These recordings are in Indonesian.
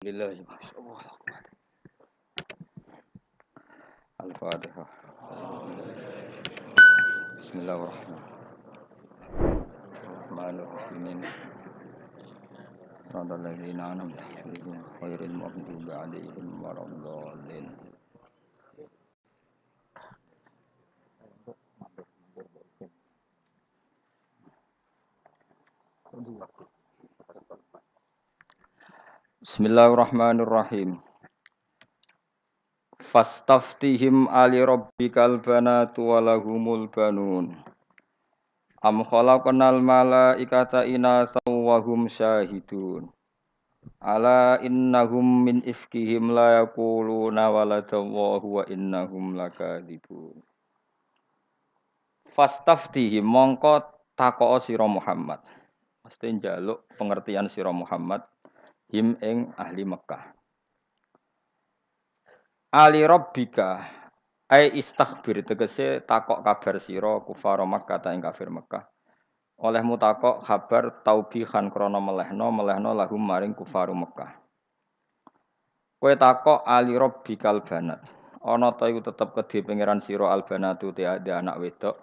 Lillahi masyaallah. Al-Fatihah. Bismillahirrahmanirrahim. Shiratal ladzina an'amta 'alaihim ghairil maghdubi 'alaihim waladdallin. Bismillahirrahmanirrahim. Fastaftihim ali rabbikal banatu walahumul banun. Am khalaqnal malaikata inatsaw wa hum syahidun. Ala innahum min ifkihim la yaquluna waladallahu wa innahum lakadzibun. Fastaftihim mongko takoo sira Muhammad. Mesti njaluk pengertian sira Muhammad him ing ahli Mekah. Ali rabbika ai istaghfir tegese takok kabar sira kufar Makkah ta ing kafir Mekah. Olehmu takok kabar taubihan krana melehno lahum maring kufar Mekah. Kowe takok ali rabbikal banat. Ana ta iku tetep kedhe pangeran sira albanatu te anak wedok.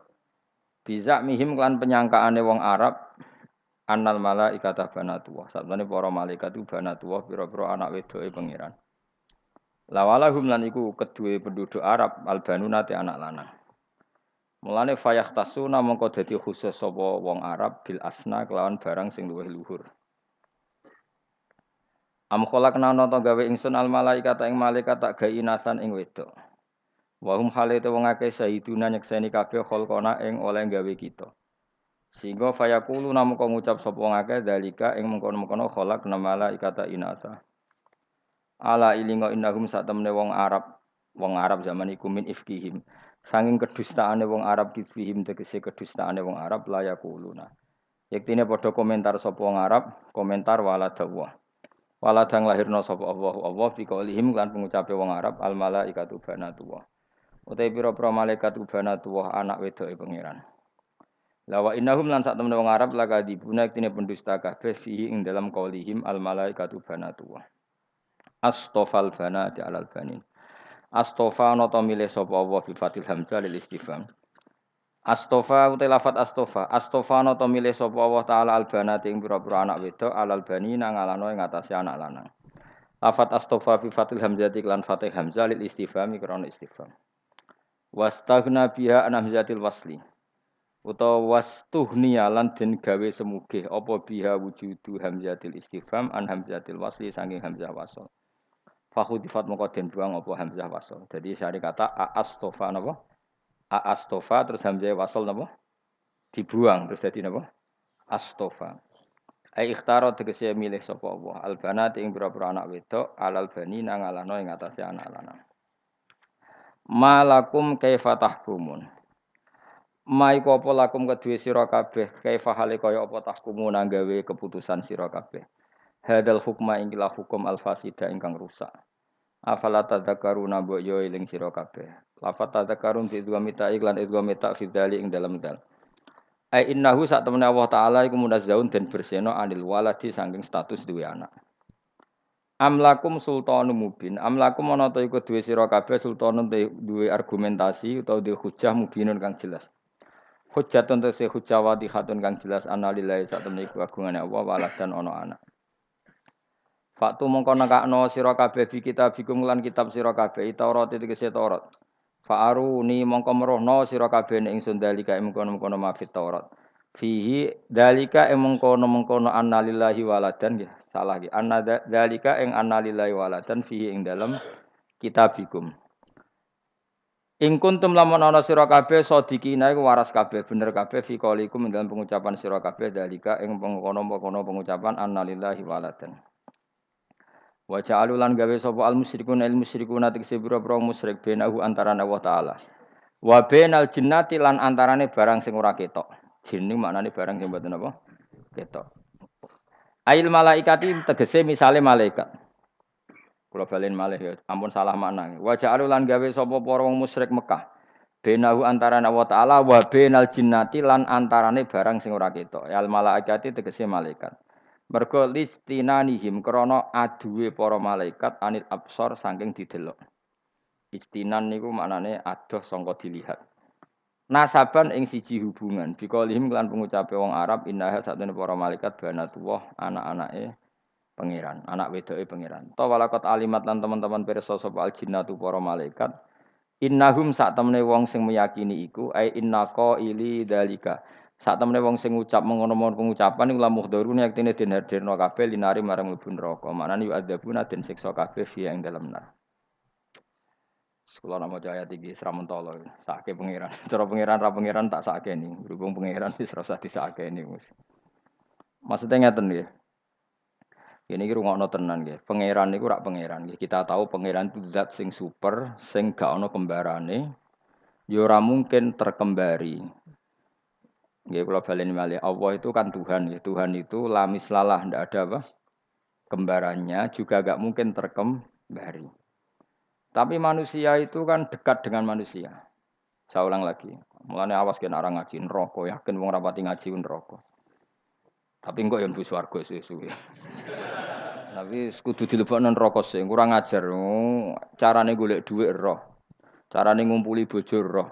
Bisa mihim lan penyangkaane wong Arab annal malaikata banatullah. Sabdane para malaikat itu banatullah pira-pira anak wedoke pangeran. Lawalahum lan iku kedue penduduk Arab albanuna te anak lanang. Mulane fayahtasuna mongko dadi khusus sapa wong Arab bil asna kelawan barang sing luwih luhur. Am khalaqna nata gawe ingsun al malaikata ing malaikat tak gawe inasan ing wedok. Wa hum halate wong akeh sahiduna nyekseni kabeh kholqona ing oleh gawe kita. Sehingga fayaqulu namung ngucap sapa wong akeh dalika ing mengkono-mengkono khalaqna malaikata inasa. Ala ilinga innahum satamne wong Arab zaman iku min ifkihim. Sanging kedustaane wong Arab kifihim tegese kedustaane wong Arab layakuluna. Yektine padha komentar sapa wong Arab, komentar waladallah. Waladang lahirna sapa Allah fi qaulihim lan pengucape wong Arab al malaikatu banatullah. Utai pira-pira malaikat banatullah anak wedoke pangeran. Lawa innahum lan sak temen wong Arab lakadibuna yektine pendusta kabeh fihi ing dalam qaulihim al malaikatu banatullah. Astofal banati alal banin. Astofa nata milih sapa Allah bi fatil hamzah lil istifham. Astofa uta lafat astofa. Astofa nata milih sapa Allah taala al banati ing pira-pira anak wedok alal banina ngalano ing atase anak lanang. Lafat astofa bi fatil hamzah lan fatih hamzah lil istifham krana istifham. Wastaghna biha an hamzatil wasli. Utawa wastuhniya lan den gawe semugih apa biha wujudu hamzatil istifham an hamzatil wasli saking hamzah wasl. Fakhudifat moko den buang apa hamzah wasl. Jadi sari kata aastofa napa? Aastofa terus hamzah wasl napa? Dibuang terus dadi napa? Astofa. Ai ikhtaro tegese milih sapa Allah. Albanat ing pira-pira anak wedok alal bani nang alano ing atase anak lanang. Malakum kaifa tahkumun. Mai apa lakum kedue sira kabeh kaifa hale kaya apa tahkumun nang gawe keputusan sira kabeh. Hadal hukma ingkilah hukum al-fasida ingkang rusak. Afala tadzakaruna mbok yo eling sira kabeh. Lafat tadzakarun fi dua mita iklan dua mita fi dzali ing dalam dal. Ai innahu sak temene Allah taala iku munazzaun den berseno anil waladi saking status duwe anak. Amlakum sultanum mubin. Amlakum ana ta iku duwe sira kabeh sultanun duwe argumentasi utawa duwe hujjah mubinun kang jelas. Hujjatun tese hujjah wadihatun kang jelas analillahi sak temene iku agungane Allah waladan ana anak. Faktu mongko nekakno sira kabeh bi kitabikum lan kitab sira kabeh Taurat tegese Taurat. Fa'aruni mongko merohno sira kabeh ing ingsun dalika mengkono-mengkono mafit Taurat. Fihi dalika mengkono-mengkono annalillahi waladan nggih salah nggih annadzalika ing annalillahi waladan fihi ing dalam kitabikum. Ing kuntum lamun ana sira kabeh sadikina iku waras kabeh bener kabeh fi qaulikum ing dalam pengucapan sira kabeh dalika ing mengkono-mengkono pengucapan annalillahi waladan. Wa ja'alulan gawe sapa al musyrikuna tegese pira-pira musyrik benahu antarané Allah taala. Wa bainal jinnati lan antarane barang sing ora ketok. Jin niku maknane barang sing mboten apa? Ketok. Ail malaikati tegese misale malaikat. Kula balen malih ya, ampun salah makna. Wa ja'alulan gawe sapa para wong musyrik Mekah. Benahu antarané Allah taala wa bainal jinnati lan antarane barang sing ora ketok. Al malaikati tegese malaikat. Mergo listinanihim krana aduwe para malaikat anil absor saking didelok. Istinan niku maknane adoh sangka dilihat. Nasaban ing siji hubungan biqaulihim lan pengucape wong Arab innaha satune para malaikat banatullah anak-anake pangeran, anak wedoke pangeran. Ta walakot alimat lan teman-teman pirsa sapa aljinnatu para malaikat innahum sak temene wong sing meyakini iku ai innaka ili dalika. Sak temene wong sing ngucap mengono-mengono pengucapan iku lamuh darune yaktine den hadirno kabeh linari marang mlebu neraka. Manane yu adzabuna den siksa kabeh fiya ing dalem neraka. Sekolah nama jaya tinggi seramentolo, sakit pangeran. Cara pangeran tak sakit nih. Berhubung pangeran wis ora usah disakit nih. Maksudnya ngeten nggih. Ini ki rungokno tenan nggih. Pangeran niku rak pangeran nggih. Kita tahu pangeran itu zat sing super, sing gak ono kembarane. Ya ora mungkin terkembari. Nggih kula baleni malih. Allah itu kan Tuhan ya. Tuhan itu lamis lalah ndak ada apa? Kembarannya juga gak mungkin terkembari. Tapi manusia itu kan dekat dengan manusia. Saya ulang lagi. Mulane awas kena orang ngaji neraka, yakin wong rapati ngaji neraka. Tapi engko ya mlebu swarga suwe-suwe. Tapi kudu dilebokno neraka sing kurang ajar. Carane golek dhuwit roh. Carane ngumpuli bojo roh.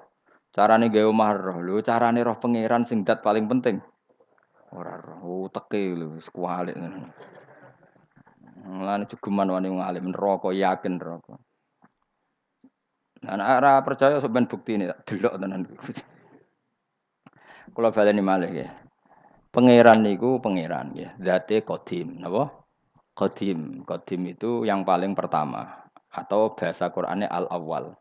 Carane gawe omah roh. Lho carane roh pangeran sing dat paling penting. Ora roh, teke lho wis kualik. Mulane jegeman wani wong alim neraka yakin neraka. Nah, ora percaya sampean buktine tak delok tenan. Kula baleni malih ya. Pangeran niku pangeran ya. Zate qadim, napa? Qadim. Qadim itu yang paling pertama atau bahasa Qur'ane al-awwal.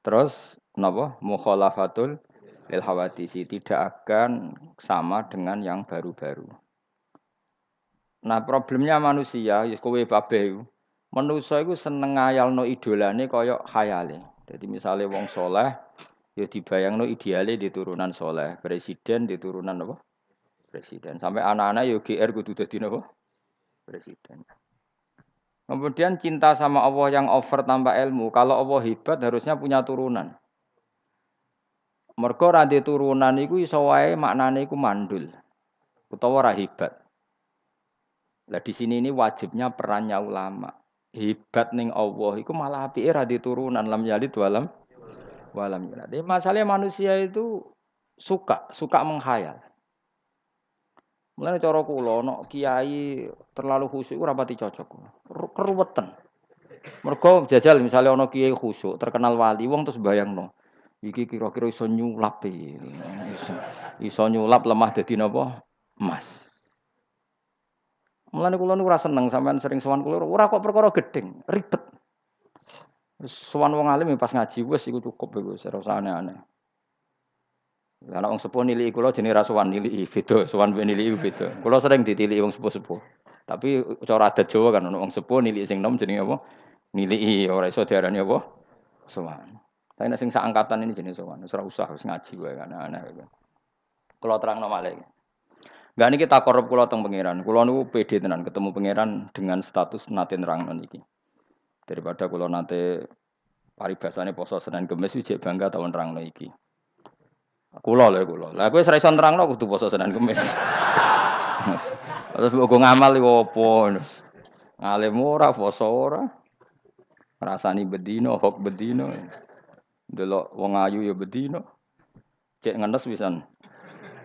Terus napa? Mukhalafatul lil hawadisi tidak akan sama dengan yang baru-baru. Nah, problemnya manusia, ya kowe kabeh manusa iku seneng ngayalno idolane kaya khayale. Jadi misalnya wong soleh, ya dibayangno ideale di turunan soleh, presiden di turunan apa? Presiden. Sampai anak-anak ya GR kudu dadi napa? Presiden. Kemudian cinta sama Allah yang over tanpa ilmu. Kalau Allah hebat harusnya punya turunan. Mergo ra turunan iku iso wae maknane iku mandul. Utawa ora hebat. Lah di sini ini wajibnya perannya ulama. Hebat ning Allah iku malah apike ra turunan lam yalid walam yulad. Masalahnya manusia itu suka menghayal. Mulane cara kula nek kiai terlalu khusyuk ora pati cocok. Keruwetan. Mergo jajal misalnya ana kiai khusyuk terkenal wali wong terus bayangno. Iki kira-kira iso nyulap e. Iso nyulap lemah dadi napa? Emas. Mulane kula niku ora seneng sampean sering sowan kula ora kok perkara gedeng, ribet. Wis sowan wong alim pas ngaji wis iku cukup wis ora usah aneh-aneh. Lah nek wong sepuh niliki kula jenenge ra sowan niliki, beda sowan mbek niliki beda. Kula sering ditiliki wong sepuh-sepuh. Tapi cara adat Jawa kan ono wong sepuh niliki sing nom jenenge apa? Niliki ora iso diarani apa? Sowan. Tapi nek sing sak angkatan ini jenenge sowan, wis ora usah wis ngaji wae kan aneh. Kula terangno malih. Enggak niki tak korup kula teng pangeran. Kula niku pede tenan ketemu pangeran dengan status nate nerangno niki. Daripada kula nate paribasane poso Senin Kamis wijik bangga tau nerangno iki. Kula lho kula. Lah kowe ora iso nerangno kudu poso Senin Kamis. Terus mbok ngamal iki opo? Ngalim ora poso ora. Rasani bedino, hok bedino. Delok wong ayu ya bedino. Cek ngenes pisan.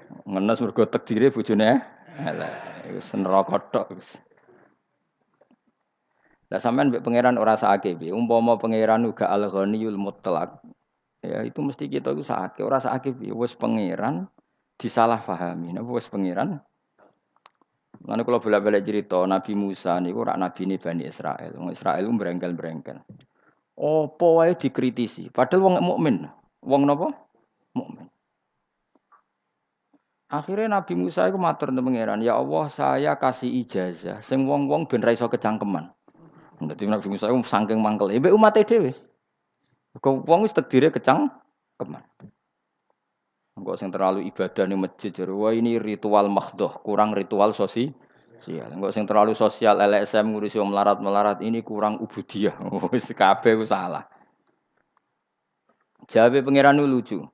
Ngenes mergo tekdire bojone elek. Wis neraka tok wis. Lah sampean mbek pangeran ora sakake piye? Umpama pangeran uga al-ghaniyul mutlaq. Ya itu mesti kita iku sakake, ora sakake piye? Wis pangeran disalahpahami. Napa wis pangeran? Lan kula bola-balik cerita Nabi Musa niku ora nabine Bani Israil. Wong Israil ku brengkel-brengkel. Apa wae dikritisi, padahal wong mukmin. Wong napa? Mukmin. Akhirnya Nabi Musa itu matur nang pangeran, "Ya Allah, saya kasih ijazah sing wong-wong ben ra iso kecangkeman." Dadi Nabi Musa itu saking mangkel, mbek umat dhewe. Kok wong wis takdire kecangkeman. Engko sing terlalu ibadah ning masjid jare, "Wah, ini ritual mahdhah, kurang ritual sosial." Engko sing terlalu sosial LSM ngurusi wong melarat-melarat, ini kurang ubudiyah. Wis kabeh ku salah. Jawabe pangeran lucu.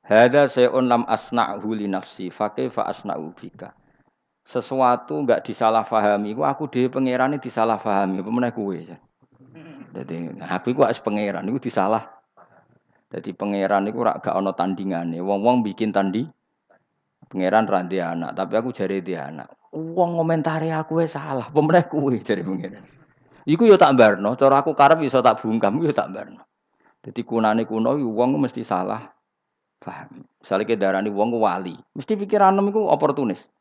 Hada sayun lam asna'hu li nafsi fa kaifa asna'u bika. sesuatu enggak disalahpahami iku aku dhewe pangerane disalahpahami apa meneh kowe. Dadi aku iku wis pangeran iku disalah. Dadi pangeran iku ora gak ana tandingane. Wong-wong bikin pangeran ra ndek anak, tapi aku jare ndek anak. Wong ngomentari aku wis salah, apa meneh kowe jare pangeran. Iku yo tak barno, cara aku karep iso tak bungkam yo tak barno. Dadi kunane kuno wong mesti salah paham. Misale ke darani wong ku wali, mesti pikiranem iku oportunis.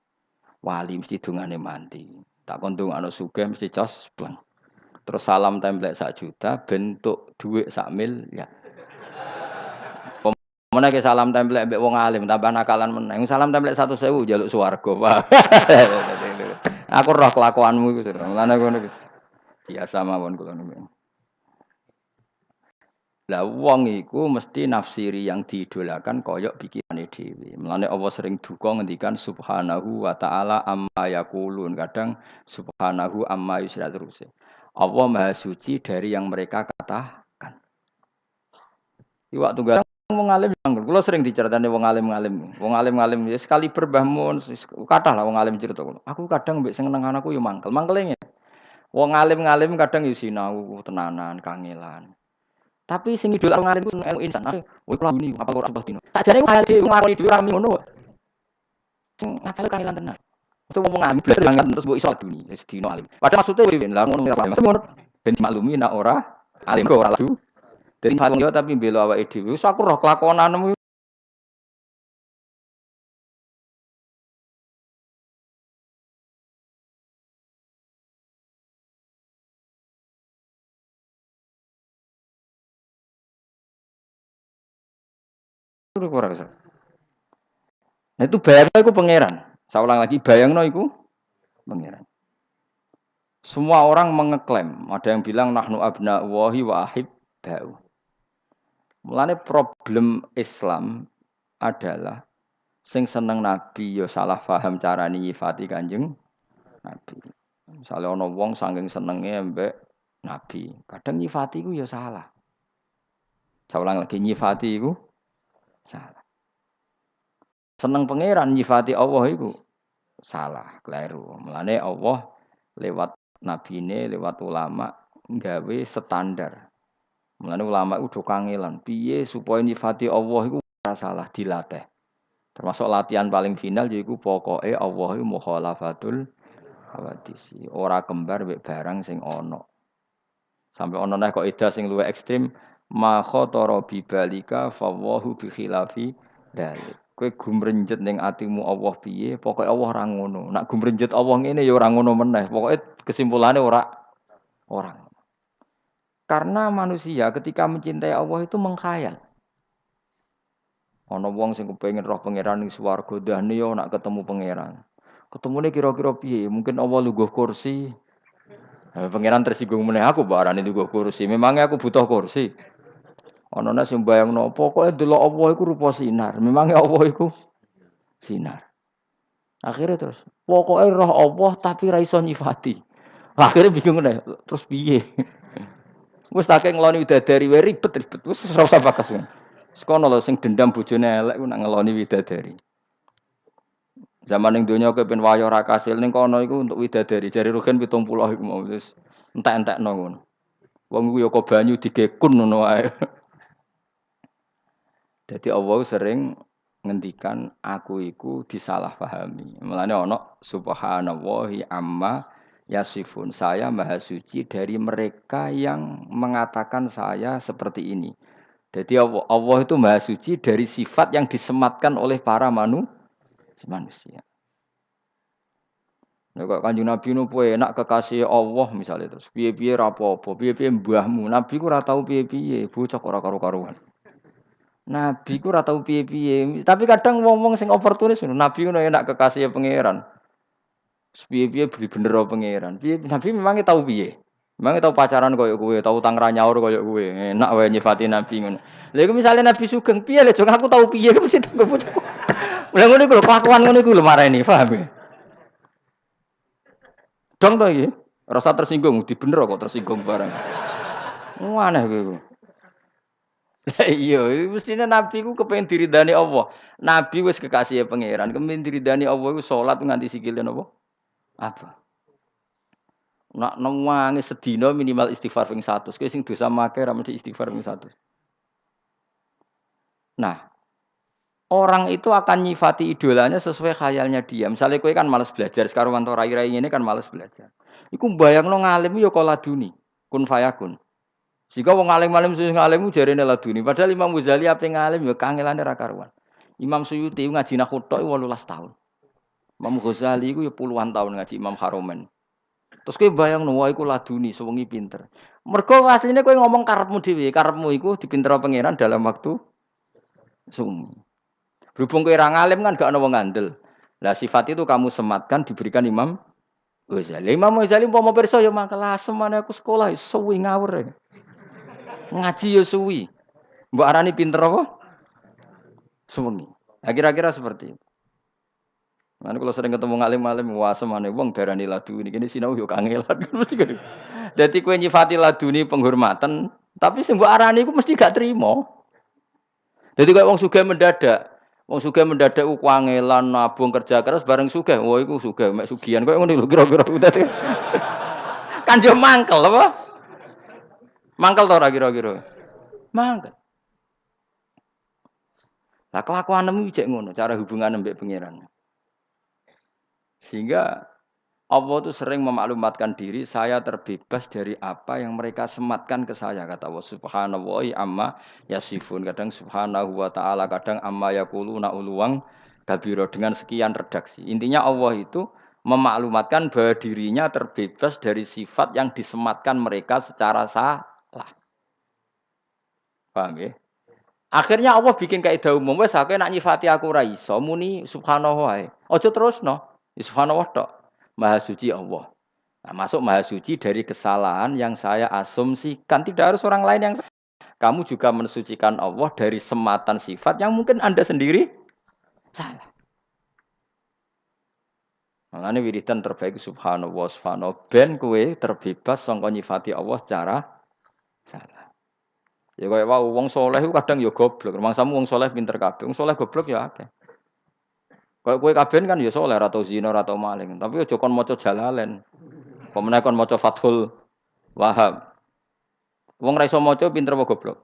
Wali mesti dungane mandi. Tak kon dongakno sugih mesti cos bleng. Terus salam templek 1 juta bentuk dhuwit 1 miliar. Mana ke salam templek mbek wong alim tambah nakalan meneh. Salam templek 100.000 njaluk swarga, Pak. Aku roh kelakuanmu iku sira. Mulane ngono wis biasa mawon kula niku. Lah wong iku mesti nafsiri yang diidolakan koyok pikirane dhewe. Mulane Allah sering duka ngendikan subhanahu wa ta'ala amma yaqulun. Kadang subhanahu amma yusra terus. Allah Maha Suci dari yang mereka katakan. Iwak tunggal wong alim angger. Kula sering diceritani wong alim-alim. Wong alim-alim ya sekali Mbah Mun kathah lah wong alim cerita kula. Aku kadang mbek sing seneng anakku ya mangkel. Mangkele ngene. Wong alim-alim kadang ya sinau tenanan, kangelan. Tapi sing idola wong alim ku seneng insan. Kowe kula duni apa ora sebah dino. Sakjane ku dhewe nglakoni dhewe ora ngono. Sing akale kangelan tenan. Itu ngomong alim blas banget terus mbok iso duni wis dino alim. Padahal maksudnya wis lah ngono ora paham. Ngono ben dimaklumi nek ora alim ora laju. Dadi wong yo tapi mbela awake dhewe. Wis aku roh kelakonanmu ora iso. Nah itu bayangno iku pangeran. Saya ulang lagi bayangno iku pangeran. Semua orang mengeklaim, ada yang bilang nahnu abna'ullahi wa ahibba'u. Mulane problem Islam adalah sing seneng Nabi ya salah paham carane nyifati Kanjeng Nabi. Misalnya ana wong saking senenge mbek Nabi, kadang nyifati iku ya salah. Saya ulang lagi nyifati iku salah. Seneng pangeran nyifati Allah iku salah, keliru. Mulane Allah lewat nabine, lewat ulama nggawe standar. Mulane ulama udah kangelan, piye supaya nyifati Allah iku ora salah dilatih. Termasuk latihan paling final yaiku pokoke Allah iku mukhalafatul hawadisi. Ora kembar mek barang sing ana. Sampai ana nek kok ida sing luwih ekstrem, ma khatara bi balika fawahu bi khilafi dalik. Kowe gumrenjet ning atimu Allah piye, pokoke Allah ora ngono. Nak gumrenjet Allah ngene ya ora ngono meneh. Pokoke kesimpulannya ora. Karena manusia ketika mencintai Allah itu mengkhayal. Ana wong sing kepengin roh pangeran ning swarga, dahne yo nak ketemu pangeran. Ketemune kira-kira piye? Mungkin Allah lungguh kursi. Pangeran tersinggung meneh aku barane lungguh kursi. Memangnya aku butuh kursi. Ana nek sing bayangno pokoke delok Allah iku rupa sinar. Memangnya Allah iku sinar. Akhirnya terus pokoke roh Allah tapi ra iso nyifati. Akhirnya bingung deh. Terus piye? Wis tak ngeloni widadari wae ribet-ribet. Wis ora usah bakas. Sekono lho sing dendam bojone elek ku nak ngeloni widadari. Zaman ning donya kowe ben wayo ra kasil ning kono iku untuk widadari. Jare Rugen 70 iku mau wis entek-entekno ngono. Wong iku ya kok banyu digekun ngono wae. Jadi Allah sering ngendikan aku iku disalahpahami. Mulane ana subhanallahi amma yasifun. Saya maha suci dari mereka yang mengatakan saya seperti ini. Jadi Allah itu maha suci dari sifat yang disematkan oleh para manusia. Nek kok Kanjeng Nabi nu enak kekasih Allah misalnya terus piye-piye ra apa-apa, piye-piye mbahmu. Nabi ku ora tau piye-piye, bocah ora karo-karuan. Nabi ku ora tau piye-piye. Tapi kadang wong-wong sing oportunis Nabi ku enak kekasih pangeran. Piye-piye bener pangeran. Piye Nabi memangnya tau piye? Memangnya tau pacaran koyo kowe, tau utang ra nyaur koyo kowe. Enak wae nyifati Nabi ngono. Lha iku misale Nabi sugeng, piye lho jeng aku tau piye mesti tak bojoku. Lah ngono iku lho kelakuan ngono iku lho marani, paham ya? Dong to iki. Rasa tersinggung, di bener kok tersinggung barang. Aneh kowe. Lah iya, mestine nabi ku kepengin diridani Allah. Nabi wis kekasih pangeran, kepengin diridani Allah iku salat nganti sikile napa? Apa? Nak nangis sedina minimal istighfar ping 100. Kowe sing dosa make ra mesti istighfar ping 100. Nah, orang itu akan nyifati idolanya sesuai khayalnya dia. Misalnya kowe kan malas belajar, sekarang mantu rai-rai ini kan malas belajar. Iku bayangno ngalim yo koladuni, kun fayakun. Jika wong alim-alim sing ngalim jarene laduni, padahal Imam Ghazali ape ngalim yo kangelane ra karuan. Imam Suyuti ngaji nahwu tok 18 tahun. Imam Ghazali iku yo puluhan tahun ngaji Imam Haromen. Terus kowe bayangno wae iku laduni, sewengi pinter. Mergo asline kowe ngomong karepmu dhewe, karepmu iku dipintero pangeran dalam waktu sum. Berhubung kowe ra ngalim kan gak ana wong ngandel. Lah sifat itu kamu sematkan diberikan Imam Ghazali. Imam Ghazali umpama pirsa ya makalah semane aku sekolah suwi ngawur. Ngaji ya suwi. Mbok arani pinter apa? Suwengi. Nah, kira-kira seperti itu. Mana kalau sering ketemu ngalim-alim wah semane wong darani laduni kene sinau yo kangelan mesti gitu. Dadi kowe nyifati laduni penghormatan, tapi sing mbok arani iku mesti gak trimo. Dadi koyo wong sugih mendadak. Wong sugih mendadak ku kangelan nabung kerja keras bareng sugih. Wah iku sugih mek sugihan koyo ngono lho kira-kira dadi. Kan yo mangkel apa? Mangkel to ora kira-kira? Mangkel. Lah kelakuanmu cek ngono, cara hubungan mbek pangeran. Sehingga Allah itu sering memaklumatkan diri, saya terbebas dari apa yang mereka sematkan ke saya. Kata Allah subhanahu amma yasifun. Kadang subhanahu wa ta'ala, kadang amma yakuluna uluwang kabiro. Dengan sekian redaksi. Intinya Allah itu memaklumatkan bahwa dirinya terbebas dari sifat yang disematkan mereka secara salah. Paham ya? Akhirnya Allah bikin kaidah umum. Wes aku nak nyifati aku ra iso muni subhanahu wae. Aja terusno. Subhanahu wa ta'ala. Maha suci Allah. Nah, masuk maha suci dari kesalahan yang saya asumsikan. Tidak harus orang lain yang kamu juga mensucikan Allah dari sematan sifat yang mungkin Anda sendiri salah. Makanya wiridan terbaik subhanallah subhanallah ben kowe terbebas sangka nyifati Allah secara salah. Ya kaya wong saleh ku kadang ya goblok. Mangsamu wong saleh pinter kabeh. Wong saleh goblok ya akeh. Kaya kowe kabeh kan ya saleh ora tau zina ora tau maling, tapi aja kon maca jalalen. Pemenang kon maca Fathul Wahab. Wong ra iso maca pinter apa goblok?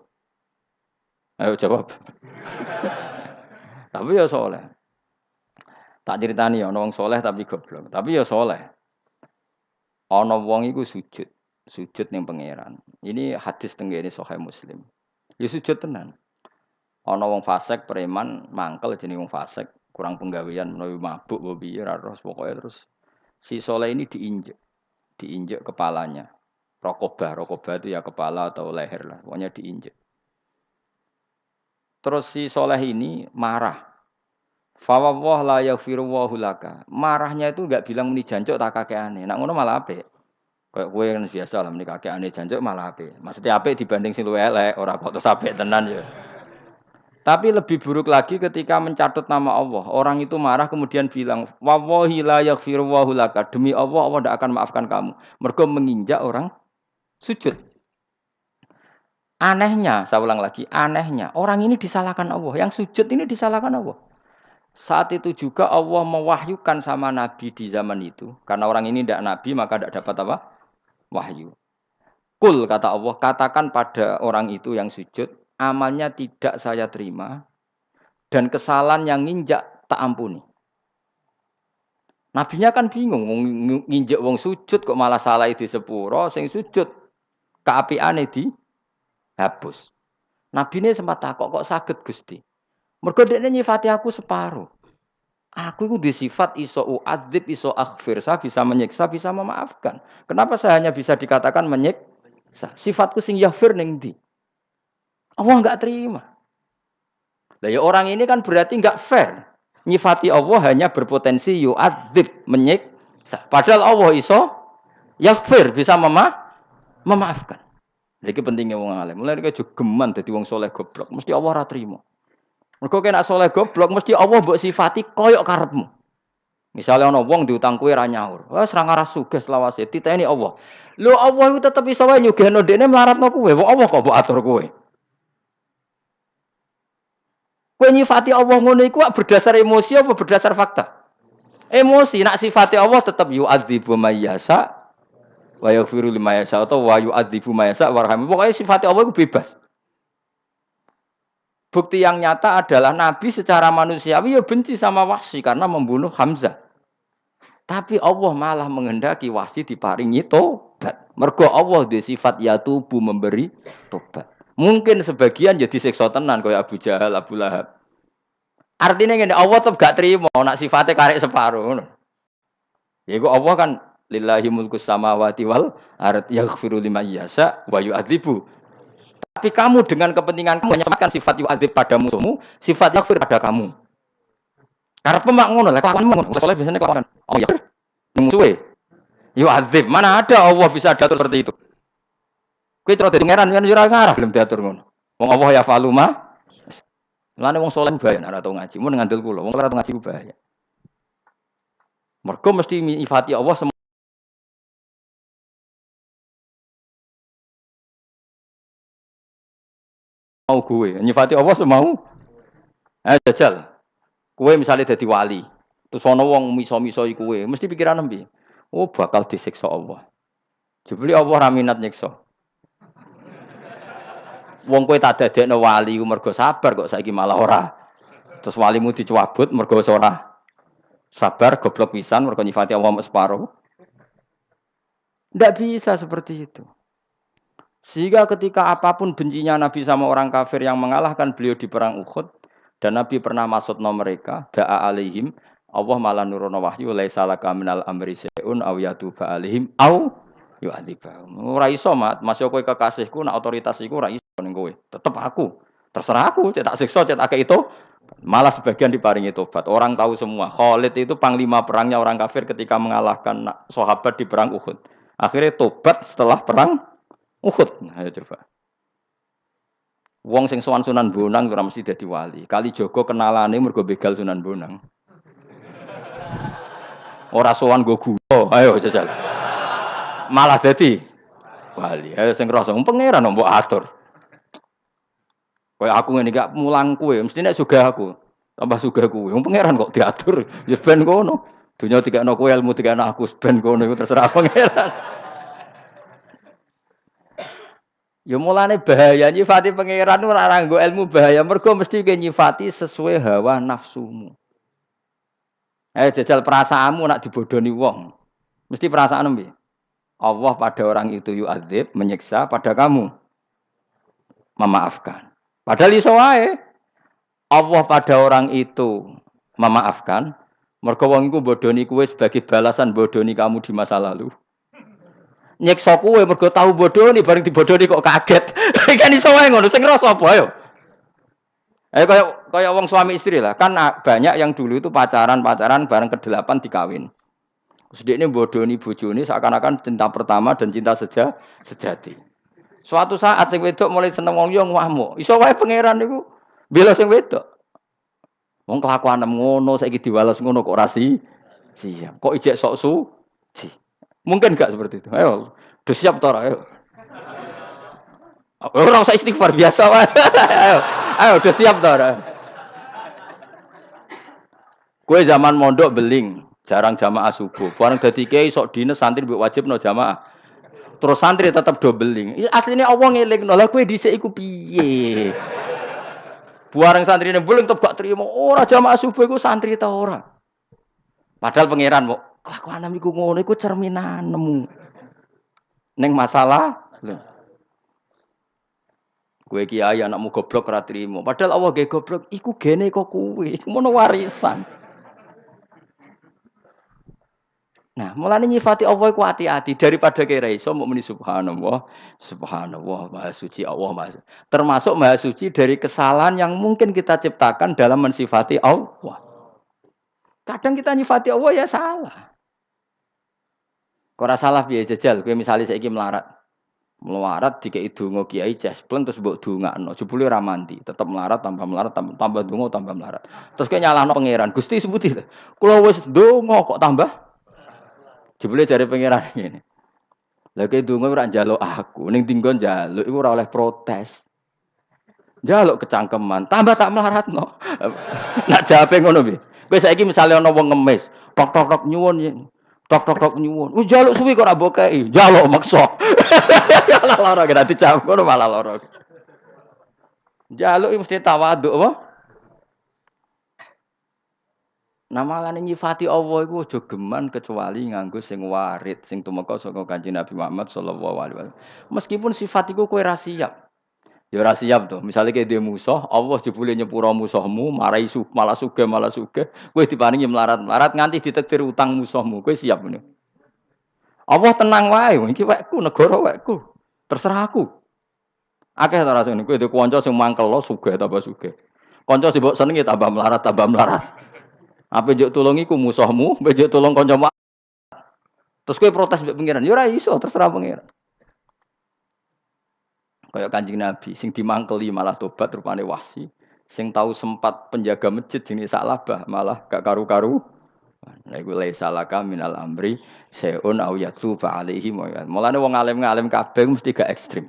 Ayo jawab. Tapi ya saleh. Tak critani ya ana wong saleh tapi goblok. Tapi ya saleh. Ana wong iku sujud, sujud ning pangeran. Ini hadis tenggene Sahih Muslim. Ya sujud tenan. Ana wong fasik preman mangkel jenenge wong fasik, kurang penggawean menawi mabuk apa piye ora pokoke terus si saleh ini diinjek kepalanya. Rokobah itu ya kepala atau leher lah, pokoknya diinjek. Terus si soleh ini marah. Fawwah la yaghfiru wa laka. Marahnya itu enggak bilang muni jancuk tak kakeane. Nak ngono malah apik. Kayak kowe kan biasa lah muni kakeane jancuk malah apik. Maksudnya apik dibanding sing luwih elek, ora kok terus apik tenan ya. Tapi lebih buruk lagi ketika mencatut nama Allah. Orang itu marah kemudian bilang, "Wallahi la yaghfiru wa laka." Demi Allah, Allah tidak akan maafkan kamu. Mergo menginjak orang sujud. Anehnya, saya ulang lagi, anehnya orang ini disalahkan Allah, yang sujud ini disalahkan Allah. Saat itu juga Allah mewahyukan sama Nabi di zaman itu, karena orang ini tidak Nabi maka tidak dapat apa? Wahyu. Kul kata Allah, katakan pada orang itu yang sujud, amalnya tidak saya terima dan kesalahan yang nginjak tak ampuni. Nabinya kan bingung, nginjak wong sujud kok malah salah di sepuro, sing sujud keapiane dihapus. Nabi ini sempat takok kok saged Gusti. Mergo dekne nyifati aku separuh. Aku itu disifat iso uadzib, iso aghfir. Saya bisa menyiksa, bisa memaafkan. Kenapa saya hanya bisa dikatakan menyiksa? Sifatku sing yaghfir ning ndi? Allah enggak terima. Lah ya orang ini kan berarti enggak fair. Nyifati Allah hanya berpotensi yu'adzib, menyiksa. Padahal Allah iso yaghfir, bisa memaafkan. Iki pentingnya wong alim. Mulai iki geman dadi wong saleh goblok, mesti Allah ora trimo. Mergo kena saleh goblok mesti Allah mbok sifati koyok karepmu. Misalnya ana wong diutang kowe ra nyaur. Wes ra ngaras sugih selawase diteni Allah. Lho Allah iku tetep iso wae nyugihno dekne mlaratno kowe. Wong Allah kok mbok atur kowe. Kowe nyifati Allah ngono iku berdasar emosi apa berdasar fakta? Emosi, nak sifati Allah tetap yu'adzibu may yasha wa yaghfiru liman yasha atau wa yu'adzibu may yasha warham. Pokoknya sifati Allah itu bebas. Bukti yang nyata adalah Nabi secara manusiawi ya benci sama Wahsy karena membunuh Hamzah. Tapi Allah malah menghendaki Wahsy diparingi tobat. Mergo Allah di sifat yatubu memberi tobat. Mungkin sebagian jadi siksa tenan kaya Abu Jahal, Abu Lahab. Artinya ngene, Allah tetep gak terima nak sifatnya karek separuh ngono. Ya iku Allah kan lillahi mulkus samawati wal ard yaghfiru liman yasha wa yu'adzibu. Tapi kamu dengan kepentingan kamu menyematkan sifat yu'adzib pada musuhmu, sifat yaghfir pada kamu. Karena pemak ngono lah, kelakuanmu ngono. Soalnya biasanya kelakuan. Oh ya, musuhe. Yu'adzib, mana ada Allah bisa diatur seperti itu. Kowe terus dadi pangeran kan ora ngarah belum diatur ngono. Wong Allah ya faluma. Lane wong saleh bahaya nek ora tau ngaji. Mun ngandel kula, wong ora tau ngaji bahaya. Mergo mesti nyifati Allah mau gue, nyifati Allah semau. Jajal. Kowe misalnya dadi wali, terus ana wong miso-miso iku kowe, mesti pikiran piye? Oh, bakal disiksa Allah. Jebule Allah ra minat nyiksa. Wong kowe tak dadekno wali ku mergo sabar kok saiki malah ora. Terus walimu dicabut mergo wis ora sabar, goblok pisan mergo nyifati Allah separo. Ndak bisa seperti itu. Sehingga ketika apapun bencinya Nabi sama orang kafir yang mengalahkan beliau di perang Uhud dan Nabi pernah maksudna mereka, da'a alaihim, Allah malah nurono wahyu laisa laka minal amri syai'un aw yatuba alaihim aw yu'adzibahum. Ora iso mat, masih kowe kekasihku nak otoritas iku ora iso ning kowe. Tetep aku. Terserah aku, cetak siksa, cetak itu. Malah sebagian diparingi tobat. Orang tahu semua. Khalid itu panglima perangnya orang kafir ketika mengalahkan sahabat di perang Uhud. Akhirnya tobat setelah perang Uhud. Ayo coba. Wong sing sowan Sunan Bonang ora mesti dadi wali. Kali Jogo kenalane mergo begal Sunan Bonang. Ora sowan go gula. Ayo jajal. Malah dadi wali. Ayo sing ngrasa pangeran mbok atur. Kaya aku ngene gak mulang kowe, mesti nek sugih aku. Tambah sugih kowe. Wong pangeran kok diatur. Ya ben ngono. Dunya dikekno kowe, ilmu dikekno aku, ben ngono iku terserah pangeran. Ya mulane bahaya nyifati pangeran ora nganggo ilmu bahaya, mergo mesti ke nyifati sesuai hawa nafsumu. Jajal perasaanmu nak dibodoni wong. Mesti perasaan piye? Allah pada orang itu yu'adzib, menyiksa, pada kamu memaafkan. Padahal iso wae. Allah pada orang itu memaafkan, mergo wong iku bodoni kowe sebagai balasan bodoni kamu di masa lalu. Nyiksa kowe mergo tau bodoni bareng dibodoni kok kaget. Kan iso wae ngono, sing ngrasa apa ayo? Kaya wong suami istri lah. Kan banyak yang dulu itu pacaran bareng ke-8 dikawin. Sedekne bodoni bojone seakan-akan cinta pertama dan cinta sejati. Suatu saat sing wedok mulai seneng wong yo ngamuk. Iso wae pangeran niku bela sing wedok. Wong kelakuan ngono saiki diwales ngono kok ora siap. Kok ijek sok suci. Mungkin enggak seperti itu. Ayo, udah siap ta ora ayo. Ora usah istighfar biasa wae. Ayo, udah siap ta ora. Kowe zaman mondok beling, jarang jamaah subuh. Bareng dadi kiai sok dines santri mbok wajibno jamaah. Terus santri tetap dobeling. Aslinya Allah ngelingno. Lah kowe dhisik iku piye? Buareng santrine beling tetep gak trimo. Ora jamaah subuh iku santri ta ora. Padahal pangeran kok kelakuan iku ngono iku cerminanmu. Ning masalah kowe kiai anakmu goblok ora trimo. Padahal Allah ge goblok iku gene kok kowe. Iku mono warisan. Nah, mulane nyifati Allah iku hati-hati daripada kira iso mbok muni subhanallah, subhanallah, maha suci Allah, maha. Termasuk maha suci dari kesalahan yang mungkin kita ciptakan dalam mensifati Allah. Kadang kita nyifati Allah ya salah. Kok ora salah piye jajal, kowe misale saiki melarat. Melarat dikeki donga kiai cespleng terus mbok dongakno. Jebule ora mandi, tetep melarat tambah donga tambah melarat. Terus kowe nyalahno pangeran, Gusti sebuti. Kula wis donga kok tambah jebule jare pangeran ngene. Lah kowe donga ora njaluk aku, ning dinggon njaluk iku ora oleh protes. Njaluk kecangkeman, tambah tak melaratno. Nak jawabe ngono piye? Kowe saiki misale ana wong ngemis, tok tok tok nyuwun ya. Tok tok tok nyuwun. Wis njaluk suwi kok ora mbok kei. Njaluk maksa. Malah lara kena dicam ngono malah lara. Njaluk mesti tawaduk apa? Nah malah nyifati Allah iku aja geman kecuali nganggo sing warid, sing tumeka saka Kanjeng Nabi Muhammad sallallahu alaihi wasallam. Meskipun sifat iku kowe ra siap. Ya ora siap to. Misale kowe duwe musuh, Allah jebule nyepuro musuhmu, marai malah sugih, kowe diparingi melarat-melarat nganti ditakdir utang musuhmu. Kowe siap ngene. Allah tenang wae, iki wekku, negara wekku. Terserah aku. Akeh ta rasane kowe duwe kanca sing mangkel lo sugih tambah sugih. Kanca sing mbok senengi tambah melarat tambah melarat. Ape njuk tulung iku musuhmu, ape njuk tulung kancamu. Terus kowe protes mbek pengiran, ya ora iso, terserah pengiran. Kayak Kanjeng Nabi sing dimangkeli malah tobat rupane wasi. Sing tahu sempat penjaga masjid jenis Sa'labah malah gak karu-karu. Nah iku laisa laka minal amri seun au yatsufa alaihi wa. Mulane wong alim-alim kabeh mesti gak ekstrim.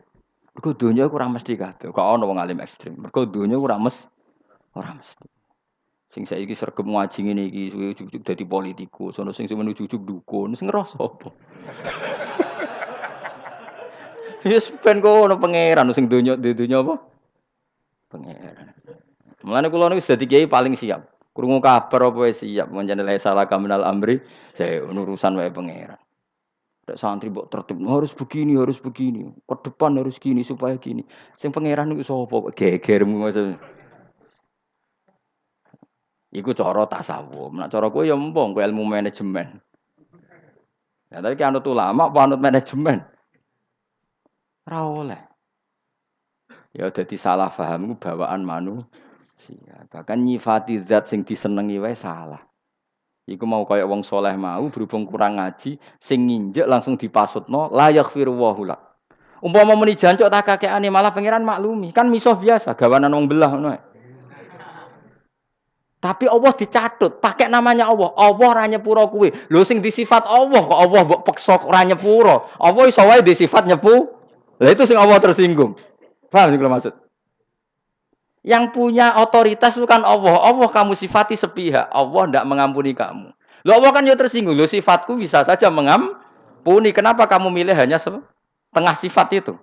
Mergo donya ora mesti kabeh. Kok ana wong alim ekstrim. Mergo donya ora mesti. Sing saiki sregep ngaji ngene iki ujug-ujug dadi politikus, sono sing ujug-ujug dukun, sing ngerasa apa? Wis ben kono pangeran sing donya di donya apa? Pangeran. Mulane kula niku dadi kiai paling siap. Krungu kabar apa wis siap menjane la salah kaminal amri, saya urusan wae pangeran. Nek santri mbok tertib harus begini, ke depan harus gini supaya gini. Sing pangeran niku sapa? Gegermu maksud. Iku cara tasawuf. Nek cara kowe ya empong kowe ilmu manajemen. Ya tapi ki anut ulama apa anut manajemen? Ora oleh. Ya dadi salah paham ku bawaan manusia. Bahkan nyifati zat sing disenengi wae salah. Iku mau kaya wong soleh mau berhubung kurang ngaji, sing nginjek langsung dipasutno la yaghfiru wa hula. Umpama muni jancuk tak kakeane malah pangeran maklumi, kan misuh biasa gawanan wong belah ngono. Tapi Allah dicatut, pakai namanya Allah. Allah ora nyepuro kuwi. Lho sing disifat Allah kok Allah mbok peksa ora nyepuro. Allah iso wae disifat nyepu. Lah itu sing Allah tersinggung. Paham sing maksud? Yang punya otoritas itu kan Allah. Allah kamu sifati sepihak. Allah tidak mengampuni kamu. Loh Allah kan ya tersinggung. Loh sifatku bisa saja mengampuni. Kenapa kamu milih hanya setengah sifat itu?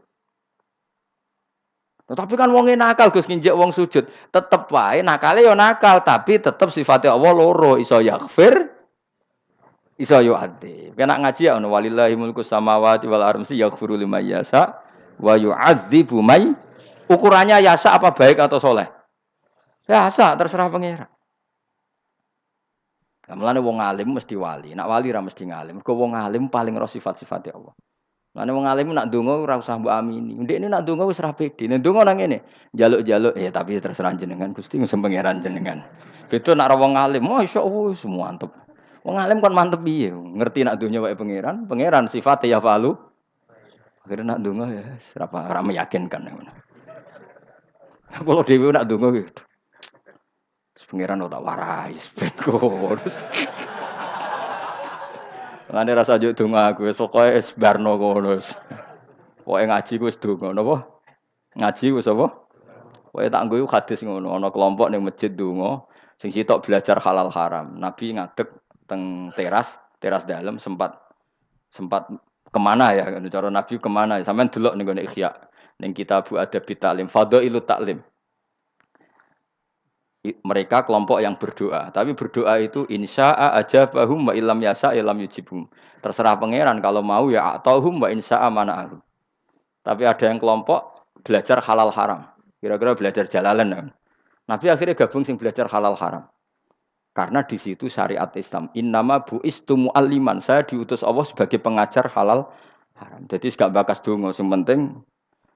Loh, tapi kan wongnya nakal Gus nginjek wong sujud. Tetep wae nakale ya nakal. Tapi tetep sifatnya Allah loro. Iso yaghfir. Iso yu'adzib. Kena ngaji ya. Walillahi mulku samawati wal ardi yaghfiru liman yasha. Wa yu'adzibu may. Ukurannya yasa apa baik atau soleh? Yasa, terserah pangeran. Mulane wong alim mesti wali, nak wali ra mesti ngalim. Mergo wong alim paling ro sifat-sifat Allah. Mulane wong alim nak ndonga ora usah mbok amini. Ndekne nak ndonga wis ra pede. Nek ndonga nang ngene, njaluk-njaluk ya tapi terserah jenengan Gusti sing pangeran jenengan. Beda nak wong alim, masyaallah semua mantep. Wong alim kan mantep piye? Ngerti nak donya wae pangeran, pangeran sifate ya falu. Akhirnya nak ndonga ya ora meyakinkan ngono. Kalau dhewe nak ndonga gitu. Pangeran tak warai ben kurus. Lane rasa njuk donga aku wis pokoke wis barno kono wis. Pokoke ngaji ku wis donga napa? Ngaji wis apa? Pokoke tak nggo hadis ngono, ana kelompok ning masjid donga sing sitok belajar halal haram. Nabi ngadeg teng teras dalam sempat kemana ya? Cara Nabi kemana? Sampeyan delok ning gone Ikhya. Ning kitab Adab Ta'lim, Fadhailut Ta'lim. Mereka kelompok yang berdoa, tapi berdoa itu insya'a ajabahum wa illam yasa illam yujibhum. Terserah pangeran kalau mau ya atauhum wa insya'a mana'ahum. Tapi ada yang kelompok belajar halal haram. Kira-kira belajar jalalan. Nabi akhirnya gabung sing belajar halal haram. Karena di situ syariat Islam. Innama bu'istu mu'alliman. Saya diutus Allah sebagai pengajar halal haram. Jadi gak bakas donga, sing penting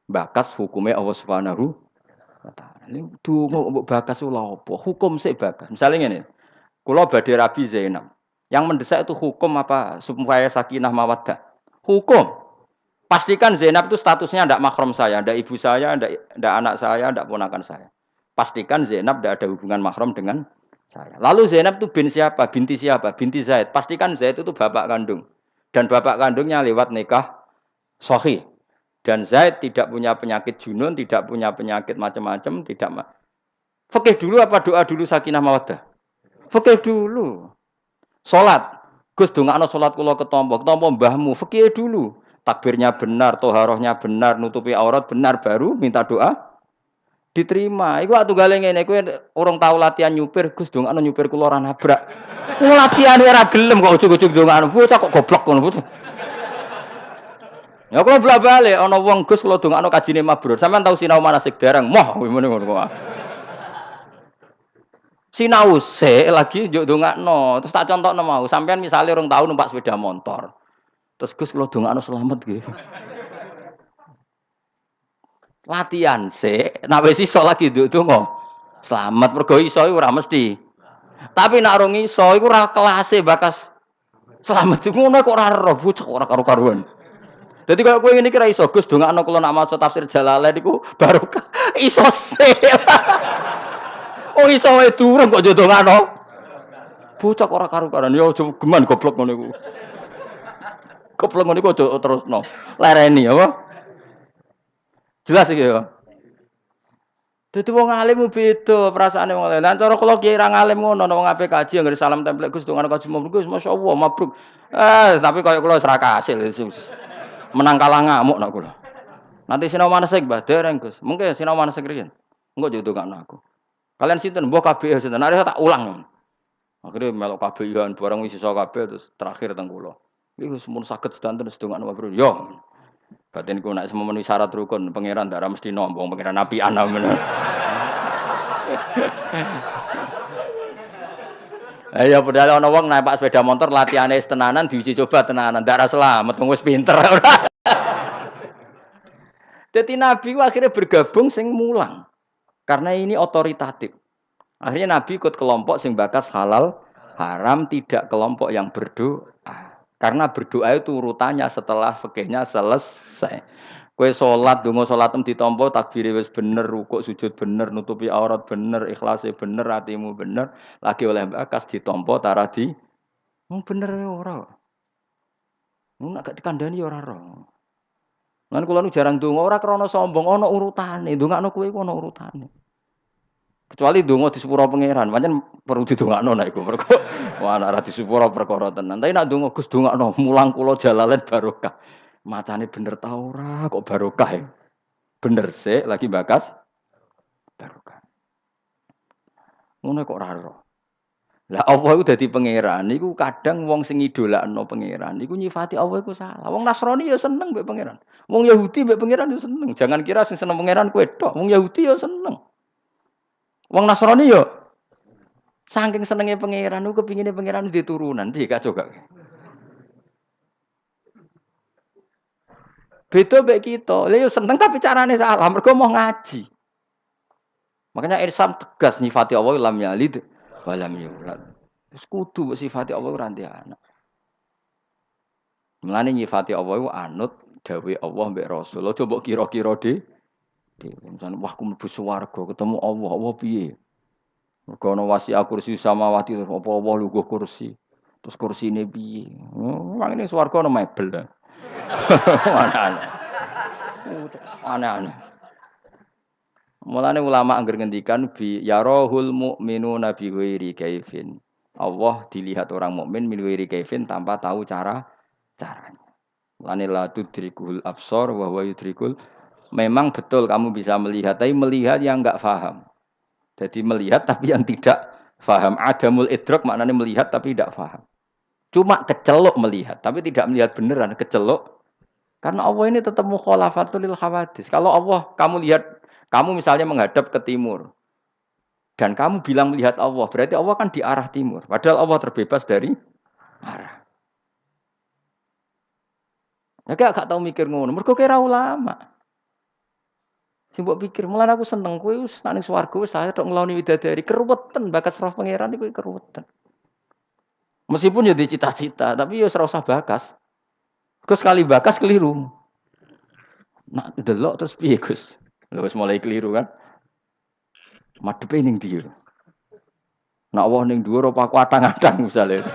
bakas hukumnya Allah Subhanahu wa ta'ala. Donga mbok bakas lha apa? Hukum sik bakas. Misalnya ngene. Kula badhe Rabi Zainab. Yang mendesak itu hukum apa supaya sakinah mawaddah? Hukum. Pastikan Zainab itu statusnya tidak mahram saya, tidak ibu saya, tidak anak saya, tidak ponakan saya. Pastikan Zainab tidak ada hubungan mahram dengan saya. Lalu Zainab itu bin siapa? Binti siapa? Binti Zaid. Pastikan Zaid itu bapak kandung. Dan bapak kandungnya lewat nikah sahih. Dan Zaid tidak punya penyakit junun, tidak punya penyakit macam-macam, tidak fikih dulu apa doa dulu sakinah mawaddah? Fikih dulu. Salat. Gus dongakno salat kula ketompo mbahmu, fikih dulu. Takbirnya benar, toharohnya benar, nutupi aurat benar baru minta doa diterima. Iku waktu gale ngene kowe urung tau latihan nyupir, Gus dongakno nyupir kula ora nabrak. Latihan ora gelem kok ujug-ujug dongakno. Bocah kok goblok ngono bocah. Ya kula bolak-balik ana wong Gus kula dongakno kajine mabrur. Sampeyan tau sinau manasik dereng. Moh ngene ngono kok. Sinau sik lagi njuk dongakno. Terus tak contohno mau. Sampeyan misale urung tau numpak sepeda motor. Terus Gus kula dongakno selamat nggih. Latihan sik, nek wis iso lagi nduk donga. Selamat mergo iso iku ora mesti. Tapi nek ora iso iku ora kelase bakas selamat iku ngono kok ora ero bocah ora karo-karuan. Dadi kaya kowe ngene iki ra iso Gus dongakno kula nak maca tafsir Jalalain iku barokah. Iso sik. Oh iso wae durung kok ndongakno. Bocah kok ora karo-karuan ya aja geman goblok ngono iku. Goblok ngono iku aja terusno. Lereni apa? Jelas iki ya. Dadi wong alim beda perasaane wong alim. Lan cara kula kiai ra ngalim ngono wong ape kaji anggere salam templek Gus dongan kaji mabruk Gus masyaallah mabruk. Tapi kaya kula ora kasil. Menang kalah ngamuk nak kula. Nanti sinau manasik Mbah dereng Gus. Mungkin sinau manasik riyen. Engko yo ndongakno aku. Kalian sinten? Mbah kabeh sinten. Nek tak ulang. Akhire melok kabehan barang wis iso kabeh terus terakhir teng kula. Iku semun saged sedanten sedongakno mabruk. Yo. Batinku nek sememenuhi syarat rukun pangeran ndak mesti nombong pangeran nabi ana men. Ya padahal ana wong naik sepeda motor latihane tenanan diuji coba tenanan ndak ra slamet wis pinter. Dadi nabi akhirnya bergabung sing mulang. Karena ini otoritatif. Akhirnya nabi ikut kelompok sing bakas halal haram tidak kelompok yang berdoa. Karena berdoa itu urutannya setelah fikihnya selesai. Kowe salat, donga salatem ditampa, takbire wis bener, rukuk sujud bener, nutupi aurat bener, ikhlase bener, atimu bener, lagi oleh bakas ditampa tara di bener ora. Nek gak dikandani ora ora. Lan kula nu jarang donga ora krana sombong, ana urutane. Ndongakno kowe iku ana urutane. Kecuali donga di sepuro pangeran, pancen perlu didongakno nek iku mergo wah nek ora di sepuro perkara tenan. Tapi nek donga Gus dongakno mulang kula Jalalain barokah. Macane bener ta ora kok barokah ya. Bener sik lagi bakas barokah. Ngono kok ora ora. Lah Allah iku dadi pangeran niku kadang wong sing idolakno pangeran niku nyifati Allah iku salah. Wong Nasrani ya seneng mbek pangeran. Wong Yahudi mbek pangeran ya seneng. Jangan kira sing seneng pangeran kowe tok. Wong Yahudi ya seneng. Wong Nasrani yo saking senenge pangeran niku kepingine pangeran duwe turunan, piye kacau gak? Beda mek kita. Lha yo seneng tapi carane salah, mergo mau ngaji. Makanya Islam tegas nyifati Allah lam yalid wa lam yulad. Wis kudu sifati Allah ora ndek anak. Mulane nyifati Allah iku anut dawuh Allah mbek Rasul. Aja mbok kira-kira misalnya, wah aku mlebu swarga ketemu Allah, Allah piye? Mergo ana wasi'a kursi samawati apa Allah lungguh kursi. Terus kursine piye? Wong ning swarga ana mebel. Aneh-aneh. Aneh-aneh. Mulane ulama angger ngendikan bi yarahul mu'minuna bi ghairi kaifin. Allah dilihat orang mukmin min ghairi kaifin tanpa tahu caranya. Mulane la tudrikul absar wa huwa yudrikul. Memang betul kamu bisa melihat, tapi melihat yang enggak paham. Jadi melihat tapi yang tidak paham. Adamul idrak maknanya melihat tapi tidak paham. Cuma kecelok melihat, tapi tidak melihat beneran, kecelok. Karena Allah ini tetap mukhalafatul lil khawadis. Kalau Allah kamu lihat, kamu misalnya menghadap ke timur. Dan kamu bilang melihat Allah, berarti Allah kan di arah timur. Padahal Allah terbebas dari arah. Ya gak tahu mikir ngono, mergo kira ulama. Sing mbok pikir, mulane aku seneng kowe wis nang swarga wis saya tok ngloni widadari keruwetan bakas roh pangeran iku keruwetan. Meskipun ya cita-cita, tapi ya ora usah bakas. Gus sekali bakas keliru. Nak delok terus piye Gus? Lha wis mulai keliru kan. Madhepe ning ndi? Nak Allah ning dhuwur apa aku atang-atang misale.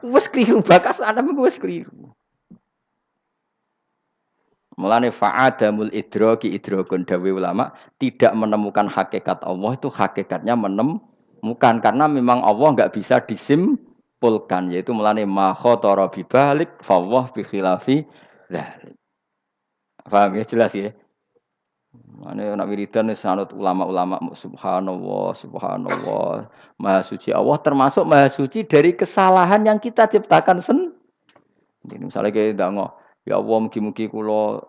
Wis keliru bakas ana wis keliru. Mulane fa'adamul idraki idrakun dawe ulama tidak menemukan hakikat Allah itu hakikatnya menemukan karena memang Allah enggak bisa disimpulkan yaitu mulane ma khatara bi balik fawwah bi khilafi dzalik. Paham ya jelas ya? Mane nak wiridan wis anut ulama-ulama subhanallah subhanallah maha suci Allah termasuk maha suci dari kesalahan yang kita ciptakan sendiri. Misalnya kayak ndak ya Allah mugi-mugi kula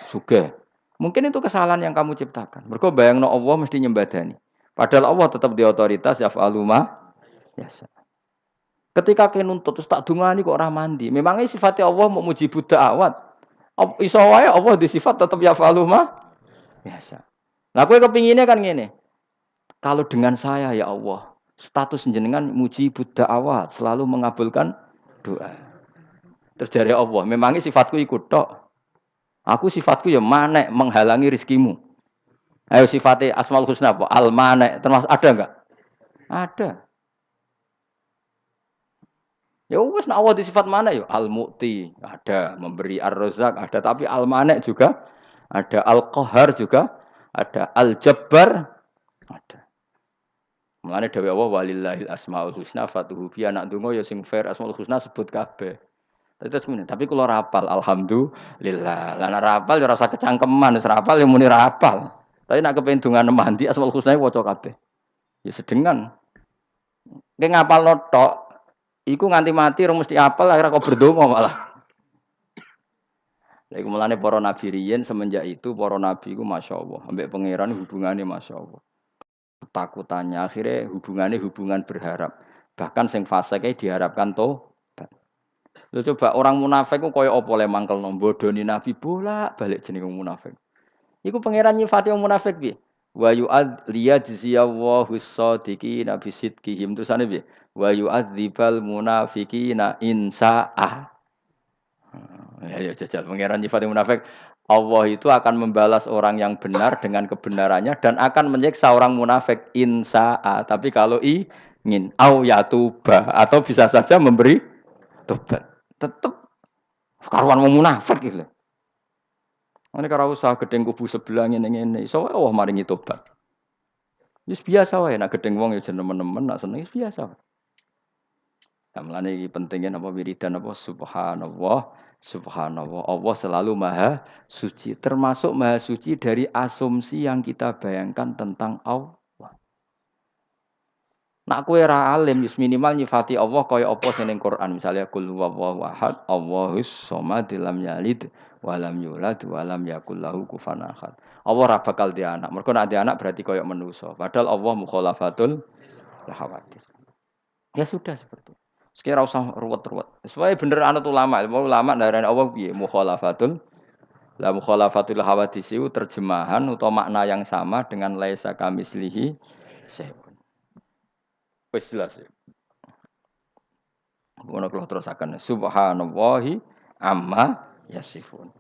sugih. Mungkin itu kesalahan yang kamu ciptakan. Mergo bayangno Allah mesti nyembadani. Padahal Allah tetap di otoritas yaf'alu ma yasa. Ketika kene nuntut terus tak dungani kok ora mandi. Memangnya sifatnya Allah mau mujibud da'awat. Iso wae Allah di sifat tetap yaf'alu ma yasa. Lah kowe kepinginnya kan ngene. Kalau dengan saya ya Allah, status jenengan mujibud da'awat, selalu mengabulkan doa. Terus dari Allah, memangnya sifatku ikut tok. Aku sifatku ya manek menghalangi rizkimu. Ayo sifatnya Asmaul Husna apa? Al manek termasuk ada enggak? Ada. Ya wis nek Allah di sifat mana ya? Al mu'ti ada, memberi ar-razzaq ada, tapi al manek juga ada, al qahar juga ada, al jabbar ada. Mulane dawuh Allah walillahil asmaul husna fatuhu bi anak donga ya sing fair Asmaul Husna sebut kabeh. Tapi kalau rapal, alhamdulillah. Lah nek rapal ya rasa kecangkeman, wis rapal ya muni rapal. Tapi nek kepen donga mandi Asmaul Husna waca kabeh. Ya sedengan. Nek ngapalno tok, iku nganti mati rong mesti apal akhirnya kok berdonga malah. Lah iku mulane para nabi riyen semenjak itu para nabi iku masyaallah, ambek pangeran hubungane masyaallah. Ketakutannya akhirnya hubungan berharap. Bahkan sing fasike diharapkan Lho coba orang munafik ku koyo apa le mangkelno bodoni nabi bolak-balik jenenge munafik. Iku pangeran nyifati wong munafik piye? Wa yu'ad liyajziyallahu as-shadiqina bi sidqihim terusane piye? Wa yu'adzibal munafiqina in sa'a. Ya jajal pangeran nyifati munafik. Allah itu akan membalas orang yang benar dengan kebenarannya dan akan menyiksa orang munafik in sa'a. Tapi kalau ingin au yatuba atau bisa saja memberi tobat. Tetep karuan wong munafik iki lho. Ane karo usah gedeng kubu sebelah ngene-ngene, iso wae Allah maringi tobat. Wis biasa wae nek gedeng wong ya nemen-nemen, nek seneng wis biasa. Mulane iki pentingnya napa wiridan apa subhanallah, subhanallah. Allah selalu maha suci, termasuk maha suci dari asumsi yang kita bayangkan tentang Allah. Nak kowe ora alim wis minimal nyifati Allah kaya apa sing ning Quran. Misalnya qul huwallahu ahad, Allahus samad, lam yalid wa lam yulad wa lam yakul lahu kufuwan ahad. Allah ora bakal di anak. Mergo nek di anak berarti kaya manusa. Padahal Allah mukhalafatul hawadits. Ya sudah seperti itu. Sekira usah ruwet-ruwet. Supaya bener anut ulama. Ulama darani Allah piye? Mukhalafatul hawadits itu terjemahan atau makna yang sama dengan laisa kamislihi syai'un. Wis jelas ya. Ngono kula terusaken. Subhanallahi amma yasifun.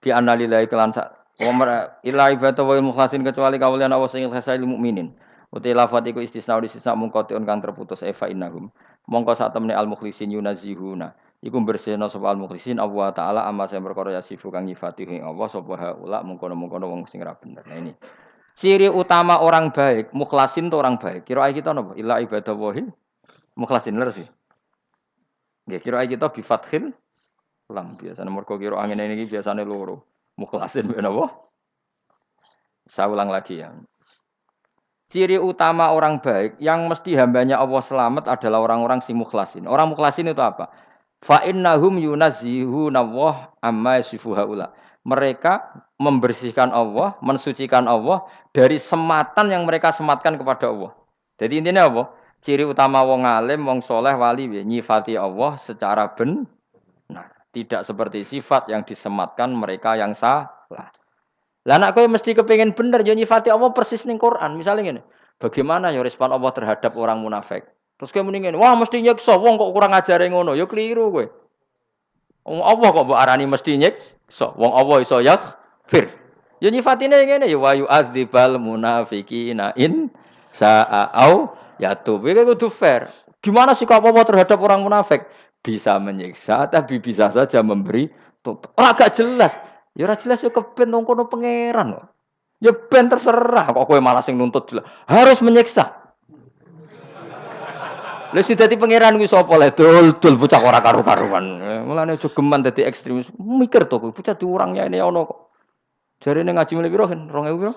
Bi anna lillahi kelan sak wa ila ibadu wa mukhlasin kecuali kawulan Allah sing ikhlasai mukminin. Uti lafat iku istisna mungkotion kang terputus eva innahum. Mongko sak temne al mukhlisin yunazihuna. Iku bersihna sapa al mukhlisin Allah taala amma sing perkara yasifu kang nyifati ing Allah sapa haula mungkono-mungkono wong sing ra bener. Nah ini. Ciri utama orang baik, mukhlasin itu orang baik. Kira kita napa? Illa ibadallahi mukhlasin leres sih. Nggih, kira kita bi fathil lam biasane mergo kira angin ini biasane loro. Mukhlasin ben napa? Saya ulang lagi ya. Ciri utama orang baik yang mesti hambanya Allah selamat adalah orang-orang si mukhlasin. Orang mukhlasin itu apa? Fa innahum yunazzihuna Allah amma yasifu haula. Mereka membersihkan Allah, mensucikan Allah dari sematan yang mereka sematkan kepada Allah. Jadi intinya apa? Ciri utama wong alim, wong soleh, wali nyifati Allah secara benar. Tidak seperti sifat yang disematkan mereka yang salah. Lah nek kowe mesti kepengin bener yo nyifati Allah persis ning Quran. Misalnya ngene, bagaimana ya respon Allah terhadap orang munafik? Terus kowe muni ngene, wah mesti nyiksa wong kok kurang ajare ngono. Yo keliru kowe. Wong Allah kok mbok arani mesti nyiksa. Wong Allah iso yaghfir. Ya nyifatine ngene ya wa yu'adzibal munafiqina in sa'a au yatub. Iki kudu fair. Gimana sikap Allah terhadap orang munafik? Bisa menyiksa tapi bisa saja memberi tobat. Ora gak jelas. Ya ora jelas yo keben nang kono pangeran kok. Ya ben terserah kok kowe malah sing nuntut jelas. Harus menyiksa. Lha sing dadi pangeran kuwi sapa le? Dul bocah ora karu-karuan. Mulane aja geman dadi ekstremis. Mikir to kowe bocah diurangnya ini ono kok. Jarene ngaji mulai piro kan? 2000 piro?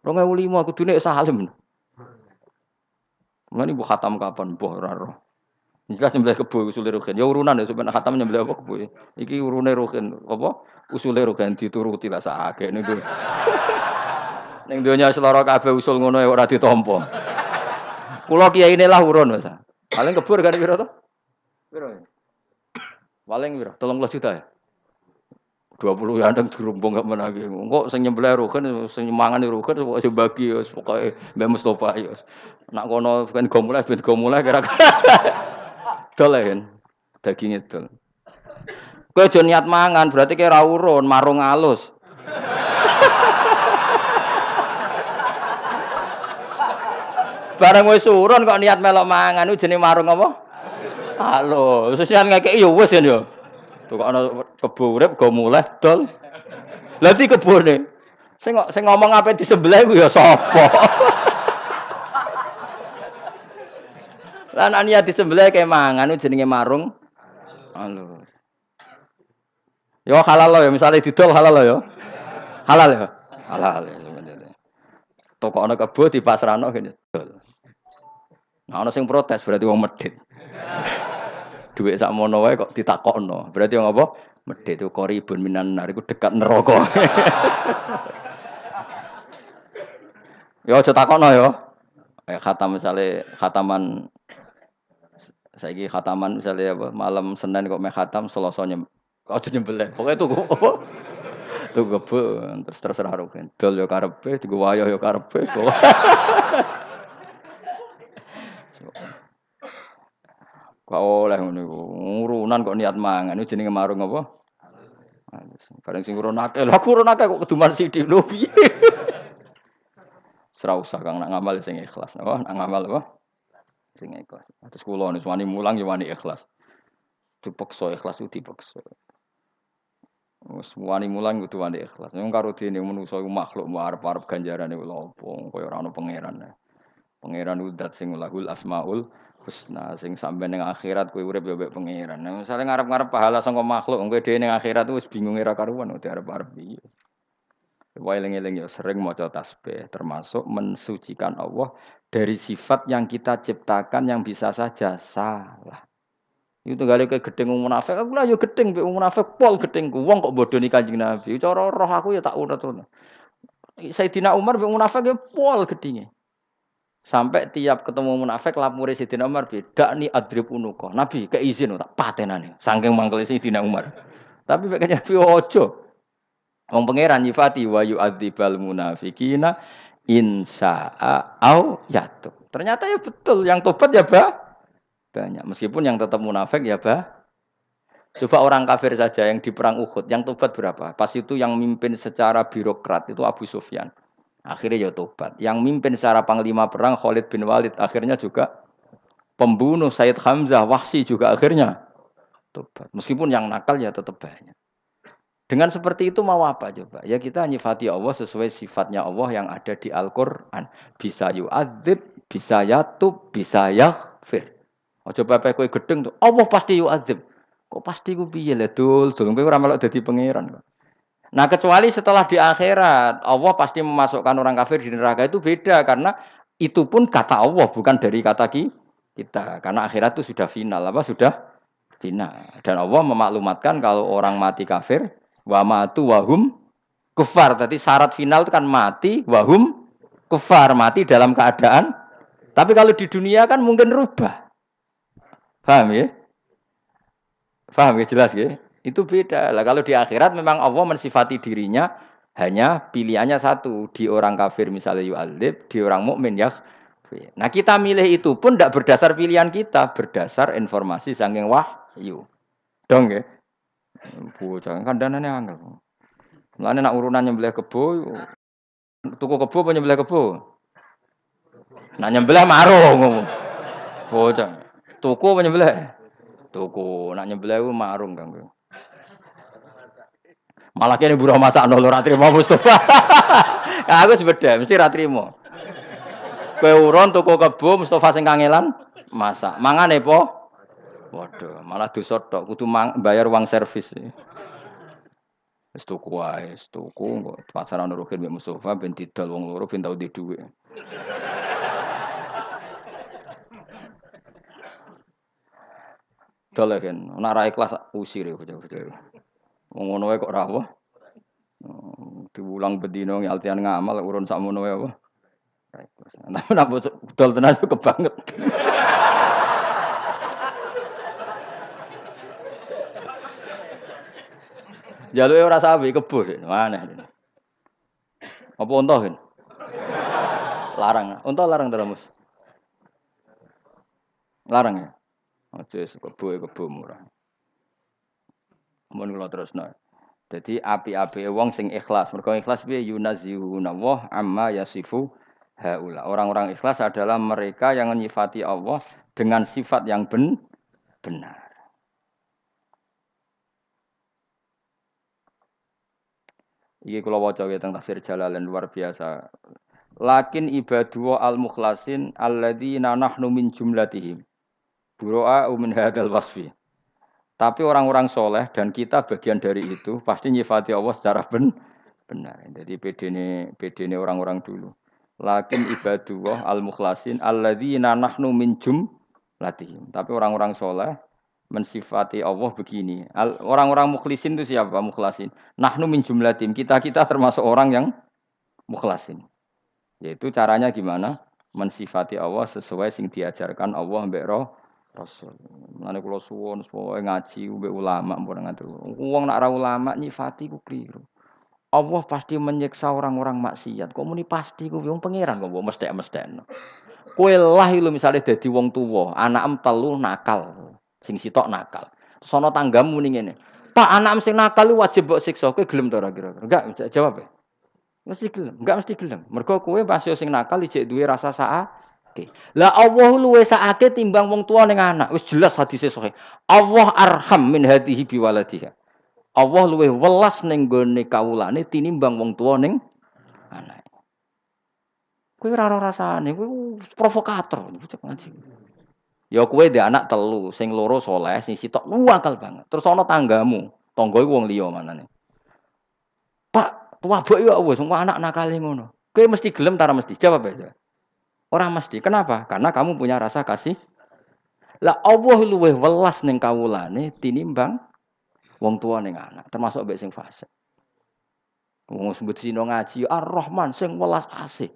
2005 kudune salim. Mulane mbok khatam kapan? Mbah ora roh. Jelas nyembelih kebo usule rugen. Ya urunan ya sampeyan khatam nyembelih apa kebo. Iki urune rugen apa? Usule rugen dituruti lah sakake ning dunya. Ning donya seloro kabeh usul ngono ya ora ditampa. Kula kiyaine lah urun Mas. Paling kebur kan piro to? Piro? Paling piro? 30 juta ya? 20 ya ndang dirumpung gak menake. Engko sing nyembelih rugen sing mangan rugen kok sing bagi wis pokoke Mbak Mustofa ya. Nak kono ben go mulai kira-kira. Dol kan. Daginge dol. Kowe aja niat mangan berarti kowe ora urun, marung alus. Bareng wis urun kok niat melok mangan iku jenenge marung apa? Halo, wis niat ngekeki ya wis ya. Tuh kok ana kebo urip go muleh dol. Lah iki kebone. Sing ngomong ape di sebelah iku ya sapa? Lah nek niat di sebelah kayak mangan iku jenenge marung. Halo. Yo halal lo ya, misalnya didol halal lo ya. Halal ya. Halal ya sebenarnya. Toko ana kebo dipasrahno kene dol. Nah, ana sing protes berarti wong medhit. Duit sakmono wae kok ditakokno. Berarti wong apa? Medhit itu qoribun minan nar iku dekat neraka. Ya aja takokno ya. Khatam misale khataman saiki khataman misale apa malam Senin kok meh khatam Selasa aja nyembelih. Pokoke tuku apa? Tuku kebo terus terserah rugen. Dol ya karepe, digo wayah ya karepe. Kok oleh ngono iku. Urunan kok niat mangan iku jenenge marung apa? Bareng sing urun akeh. Lah aku urun akeh kok keduman sithik lho piye? Ora usah Kang nak ngamal sing ikhlas. Napa? Nak ngamal apa? Sing ikhlas. Terus kula nek wani mulang ya wani ikhlas. Dipaksa ikhlas itu dipaksa. Wes wani mulang kudu wani ikhlas. Wong karo dene manusa iku makhluk arep-arep ganjarane lho apa kaya ora ono pangeran. Pangeran udat sing lahul asmaul husna sing sampe ning akhirat kowe urip ya mbek pangeran. Nah, misale ngarep-ngarep pahala saka makhluk kowe dhewe ning akhirat wis bingung ora karuan arep-arep piye. Wae eling-eling ya sering maca tasbih termasuk mensucikan Allah dari sifat yang kita ciptakan yang bisa saja salah. Itu gale ke gedeng wong munafik aku lah ya gedeng mbek wong munafik pol gedengku wong kok bodoni Kanjeng Nabi. Cara roh aku ya tak urut-urut. Sayyidina Umar mbek munafik ya pol gedinge. Sampai tiap ketemu munafik lapure Sayyidina Umar beda nih adrib unuko. Nabi keizin tak patenane. Saking mangkele Sayyidina Umar. Tapi mek Nabi ojo. Wong pangeran nyifati wa yu'adzibal munafiqina insya'a au yatub. Ternyata ya betul yang tobat ya banyak. Meskipun yang tetap munafik ya Coba orang kafir saja yang di perang Uhud yang tobat berapa? Pas itu yang mimpin secara birokrat itu Abu Sufyan. Akhirnya ya tobat. Yang mimpin secara panglima perang Khalid bin Walid akhirnya juga pembunuh Sayyid Hamzah Wahsy juga akhirnya tobat. Meskipun yang nakal ya tetap banyak. Dengan seperti itu mau apa coba? Ya kita nyifati Allah sesuai sifatnya Allah yang ada di Al-Qur'an. Bisa yu'adzib, bisa yatub, bisa yaghfir. Oh, coba kowe gedeng tuh. Allah pasti yu'adzib. Kok pasti ku piye le dul kowe ora melok dadi pangeran kok. Nah, kecuali setelah di akhirat, Allah pasti memasukkan orang kafir di neraka itu beda karena itu pun kata Allah bukan dari kata kita. Karena akhirat itu sudah final, sudah final. Dan Allah memaklumatkan kalau orang mati kafir wa matu wahum kufar. Tadi syarat final itu kan mati wahum kufar, mati dalam keadaan. Tapi kalau di dunia kan mungkin rubah. Paham ya? Paham ya jelas ya? Itu beda. Lah kalau di akhirat memang Allah mensifati dirinya hanya pilihannya satu, di orang kafir misalnya yu'adzib, di orang mukmin ya. Nah, kita milih itu pun tidak berdasar pilihan kita, berdasar informasi saking wahyu. Dong ya? Bocah kandhanane angel. Mulane nak urunan nyembelih kebo, tuku kebo apa nyembelih kebo? Nak nyembelih marung. Bocah. Tuku apa nyembelih? Tuku. Nak nyembelih ku marung, Kang. Malah kene buruh masakno lho ra trimo Mustofa. Aku wis beda, mesti ra trimo. Kowe urun tuku kebo Mustofa sing kangelan masak. Mangane po? Waduh, malah dosa tok, kudu bayar uang servis. Wis tuku wae, wis tuku kok pasaran Ruhin mbek Mustofa ben didol wong loro ben tau di dhuwit. Dol kan, nek ra ikhlas usir ya bocah-bocah. Wong ngono wae kok ra apa? Diulang bedino ngaltian ngamal urun sakmono wae apa? Ra ikhlas. Tapi nek dol tenan yo kebanget. Jaluke ora sawi kebo sik. Maneh. Apa unta kan? Larang. Unta larang terus. Larang ya. Ojo kebo murah. Mun kula terusno. Dadi api-api wong sing ikhlas. Mergo ikhlas piye yunazihuna wa amma yasifu haula. Orang-orang ikhlas adalah mereka yang menyifati Allah dengan sifat yang benar. Iki kula waca teng tafsir Jalalain luar biasa. Lakin ibadu al-mukhlasin alladzina nahnu min jumlatihim. Buro'a min hadzal wasfi. Tapi orang-orang soleh dan kita bagian dari itu pasti nyifati Allah secara benar. Jadi bedene orang-orang dulu. Lakin ibadullah al-mukhlasin alladzina nahnu min jumlatihim. Tapi orang-orang soleh mensifati Allah begini. Orang-orang mukhlisin itu siapa? Mukhlasin. Nahnu min jumlatim. Kita termasuk orang yang mukhlasin. Yaitu caranya gimana? Mensifati Allah sesuai sing diajarkan Allah mbek Rasul. Mulane kula suwun supaya ngaji mbek ulama mpun ngatur. Wong nek ora ulama nyifati ku kliru. Allah pasti menyiksa orang-orang maksiat. Kok muni pasti ku wong pangeran kok mesthek-mesthekno. Kowe lah lho misale dadi wong tuwa, anakem telu nakal. Sing sitok nakal. Terus ana tanggamu ning ngene. Pak, anak sing nakal wajib mbok siksa. Kowe gelem ta ora kira-kira? Enggak, jawab. Mesti gelem. Enggak mesti gelem. Mergo kowe pas yo sing nakal ijek duwe rasa saake. Lah Allah luwe saake timbang wong tuwa ning anak. Wis jelas hadise sahih. Allah arham min hadhihi biwaladiha. Allah luwe welas ning gone kawulane tinimbang wong tuwa ning anak. Kowe ora rasane, kowe provokator bocah ngaji. Ya kowe ndek anak telu, sing loro saleh, sing sitok nuwakal banget. Terus ana tanggamu, tangga iku wong liya manane. Pak, tuwabuk ya wis wong anak nakale ngono. Kowe mesti gelem ta ora mesti? Jawab aja. Ora mesti. Kenapa? Karena kamu punya rasa kasih. Lah Allah luweh welas ning kawulane tinimbang wong tua ning anak, termasuk mbek sing fasik. Wong sebut sino ngaji Ar-Rahman sing welas asih.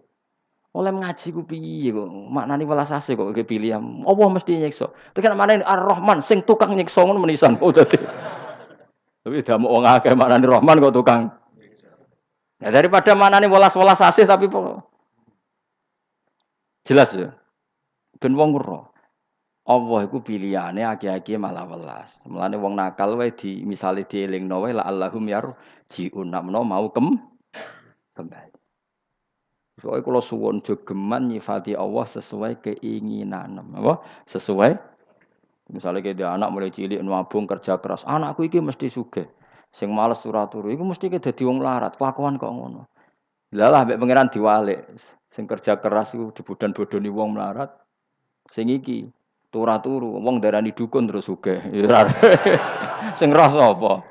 Oleh ngaji ku piye kok maknane welas asih kok kepilih Allah mesti nyiksa. Tekan maknane Ar-Rahman sing tukang nyiksa ngono menisan. Oh dadi. Tapi damu wong akeh maknane Rahman kok tukang. Ya daripada maknane welas-welas asih tapi jelas ya. Ben wong ora. Allah iku pilihane aki-aki malah welas. Mulane wong nakal wae misale dielingno wae la Allahum yarjiun namno mau kembali. Soale kula suwun jogeman nyifati Allah sesuai keinginan. Apa? Sesuai misalnya kayak dia anak mulai cilik nabung kerja keras. Anakku iki mesti sugih. Sing males turu-turu iku mesti dadi wong larat. Kelakuan kok ngono. Lah mbek pangeran diwalik. Sing kerja keras iku dibodan-bodoni wong melarat. Sing iki turu-turu wong darani dukun terus sugih. Sing rasa apa?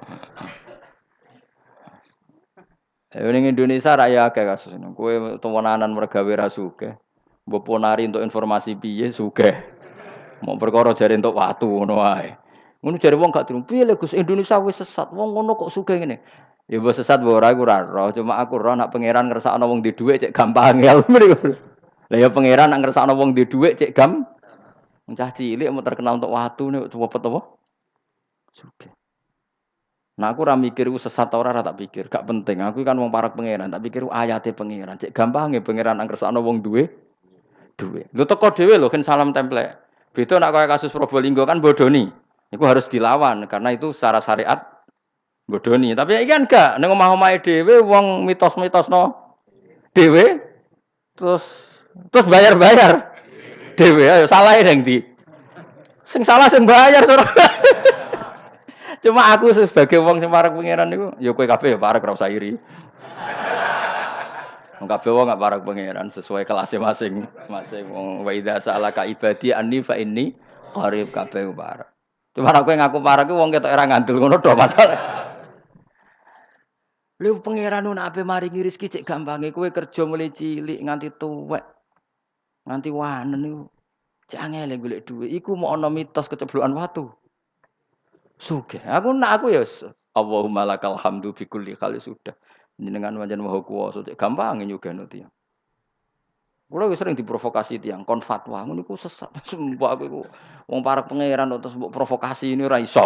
Ning Indonesia rakyat akeh kasus ngono. Kowe temenanan mergawe ra sugih. Mbok ponari untuk informasi piye sugih. Mau perkara jare entuk watu ngono wae. Ngono jare wong gak dirung. Piye lho Gus Indonesia wis sesat. Wong ngono kok sugih ngene. Ya mbok sesat mbok ora iku ora roh. Cuma aku roh nak pangeran ngersakno wong di dhuwit cek gampang ya. Lah ya pangeran nak ngersakno wong di dhuwit cek Cah cilik mau terkenal untuk watu nek cepet apa? Sugih. Nah aku ora mikir ku sesat ora tak pikir, gak penting. Aku kan wong parek pangeran, tak pikir ayate pangeran. Cek gampange pangeran angkersakno wong duwe. Lho teko dhewe lho kan salam template. Beda nek kaya kasus Probolinggo kan bodoni. Iku harus dilawan karena itu secara syariat bodoni. Tapi iki kan gak ning omah-omahe dhewe wong mitos-mitosno dhewe terus bayar-bayar dhewe ayo salahe nang ndi? Sing salah sing bayar ora. Cuma aku sebagai wong sing parek pangeran niku, ya kowe kabeh ya parek ora usah iri. Wong kabeh wong gak parek pangeran sesuai kelasnya masing-masing. Wong wa idza sa'alaka ibadi anni fa inni qarib kabeh parek. Cuma aku ngaku parek ku wong ketok ora ngandel ngono tok masalah. Lha pangeran nu nek ape maringi rezeki cek gampange kowe kerja mulai cilik nganti tuwek. Nganti wanen niku cek angel golek dhuwit. Iku mau ana mitos keceblokan watu. Sugih. Aku ya Allahumma lakal hamdu bi kulli hal sudah. Jenengan pancen maha kuwasa cek gampang nyugihno tiyang. Kulo wis sering diprovokasi tiyang kon fatwa ngono iku sesat. Sumpah aku iku wong parek pangeran terus mbok provokasi ini ora iso.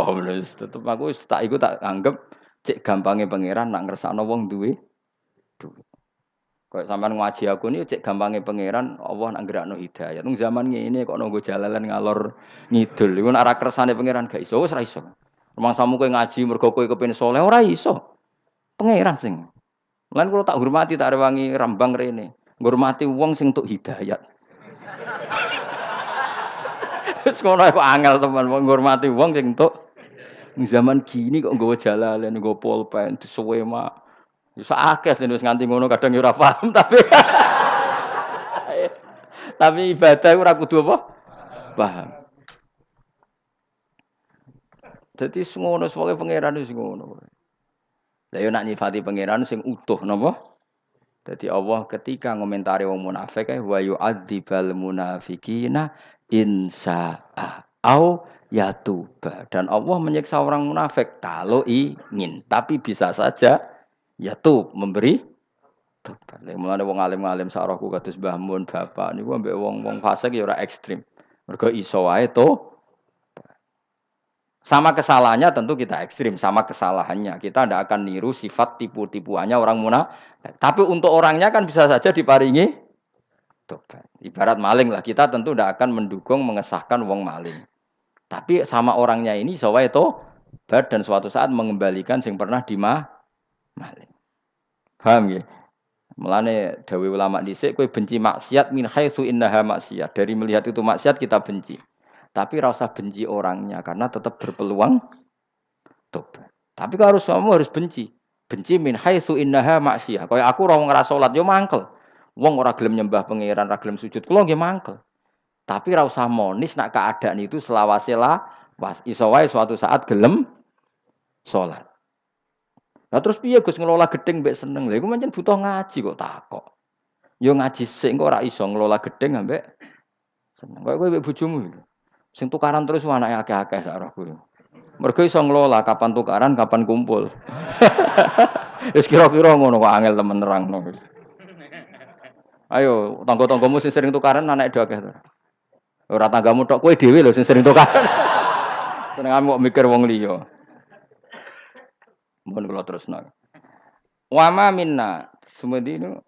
Tetep aku wis tak iku tak anggap cek gampange pangeran nak ngersakno wong duwe duwe. Kayak sampean ngaji aku ini cek gampange pangeran Allah nak gerakno hidayah. Nung zaman ngene kok nunggu jalalan ngalor ngidul. Iku nak ra kersane pangeran gak iso, wis ra iso. Rumangsamu kowe ngaji mergo kowe kepengin saleh ora iso. Pangeran sing. Lan kula tak hormati tak rewangi rambang rene. Ngurmati wong sing entuk hidayat. Wis ngono kok angel teman ngurmati wong sing entuk zaman gini kok nggawa jalalan, nggawa pulpen, disuwe mak. Wis akeh wis nganti ngono kadang ya ora paham tapi tapi ibadah ora kudu apa? Paham. Dadi ngono pokoke pangeran wis ngono. Lah yo nak nyifati pangeran sing utuh napa? Dadi Allah ketika ngomentari wong munafik wa yu'adzibal munafiqina insa'a au yatuba. Dan Allah menyiksa orang munafik kalau ingin, tapi bisa saja yatub memberi tobat. Lha mulane wong alim-alim sak rohku kados Mbah Mun bapak niku ambek wong-wong fasik ya ora ekstrem. Mergo iso wae to. Sama kesalahannya tentu kita ekstrim, sama kesalahannya. Kita tidak akan niru sifat tipu-tipuannya orang munafik. Tapi untuk orangnya kan bisa saja diparingi tobat. Ibarat maling lah, kita tentu tidak akan mendukung mengesahkan wong maling. Tapi sama orangnya ini sawah itu dan suatu saat mengembalikan sing pernah maling. Paham ya? Mulane dawuh ulama dhisik kowe benci maksiat min haitsu innaha maksiat. Dari melihat itu maksiat kita benci. Tapi rasa benci orangnya karena tetap berpeluang tobat. Tapi kamu harus benci. Benci min haitsu innaha maksiat. Kaya aku ora ora salat yo mangkel. Wong ora gelem nyembah pangeran, ora gelem sujud, kula nggih mangkel. Tapi ora usah monis nak keadaan itu selawase was iso wae suatu saat gelem salat. Lah terus piye Gus ngelola gedeng mbek seneng. Lha iku pancen butuh ngaji kok takok. Yo ngaji sik kok ora iso ngelola gedeng ambek seneng. Kok kowe mbek bojomu lho. Sing tukaran terus anake akeh-akeh sak rohku. Mergo iso ngelola kapan tukaran, kapan kumpul. Wis kira-kira ngono kok angel temen nerangno. Ayo, tangga-tanggamu sing sering tukaran anake do akeh to. Ora tanggamu tok kowe dhewe lho sing sering tukaran. Senengane kok mikir wong liya. Mun kula terusno. Wa ma minna sumedine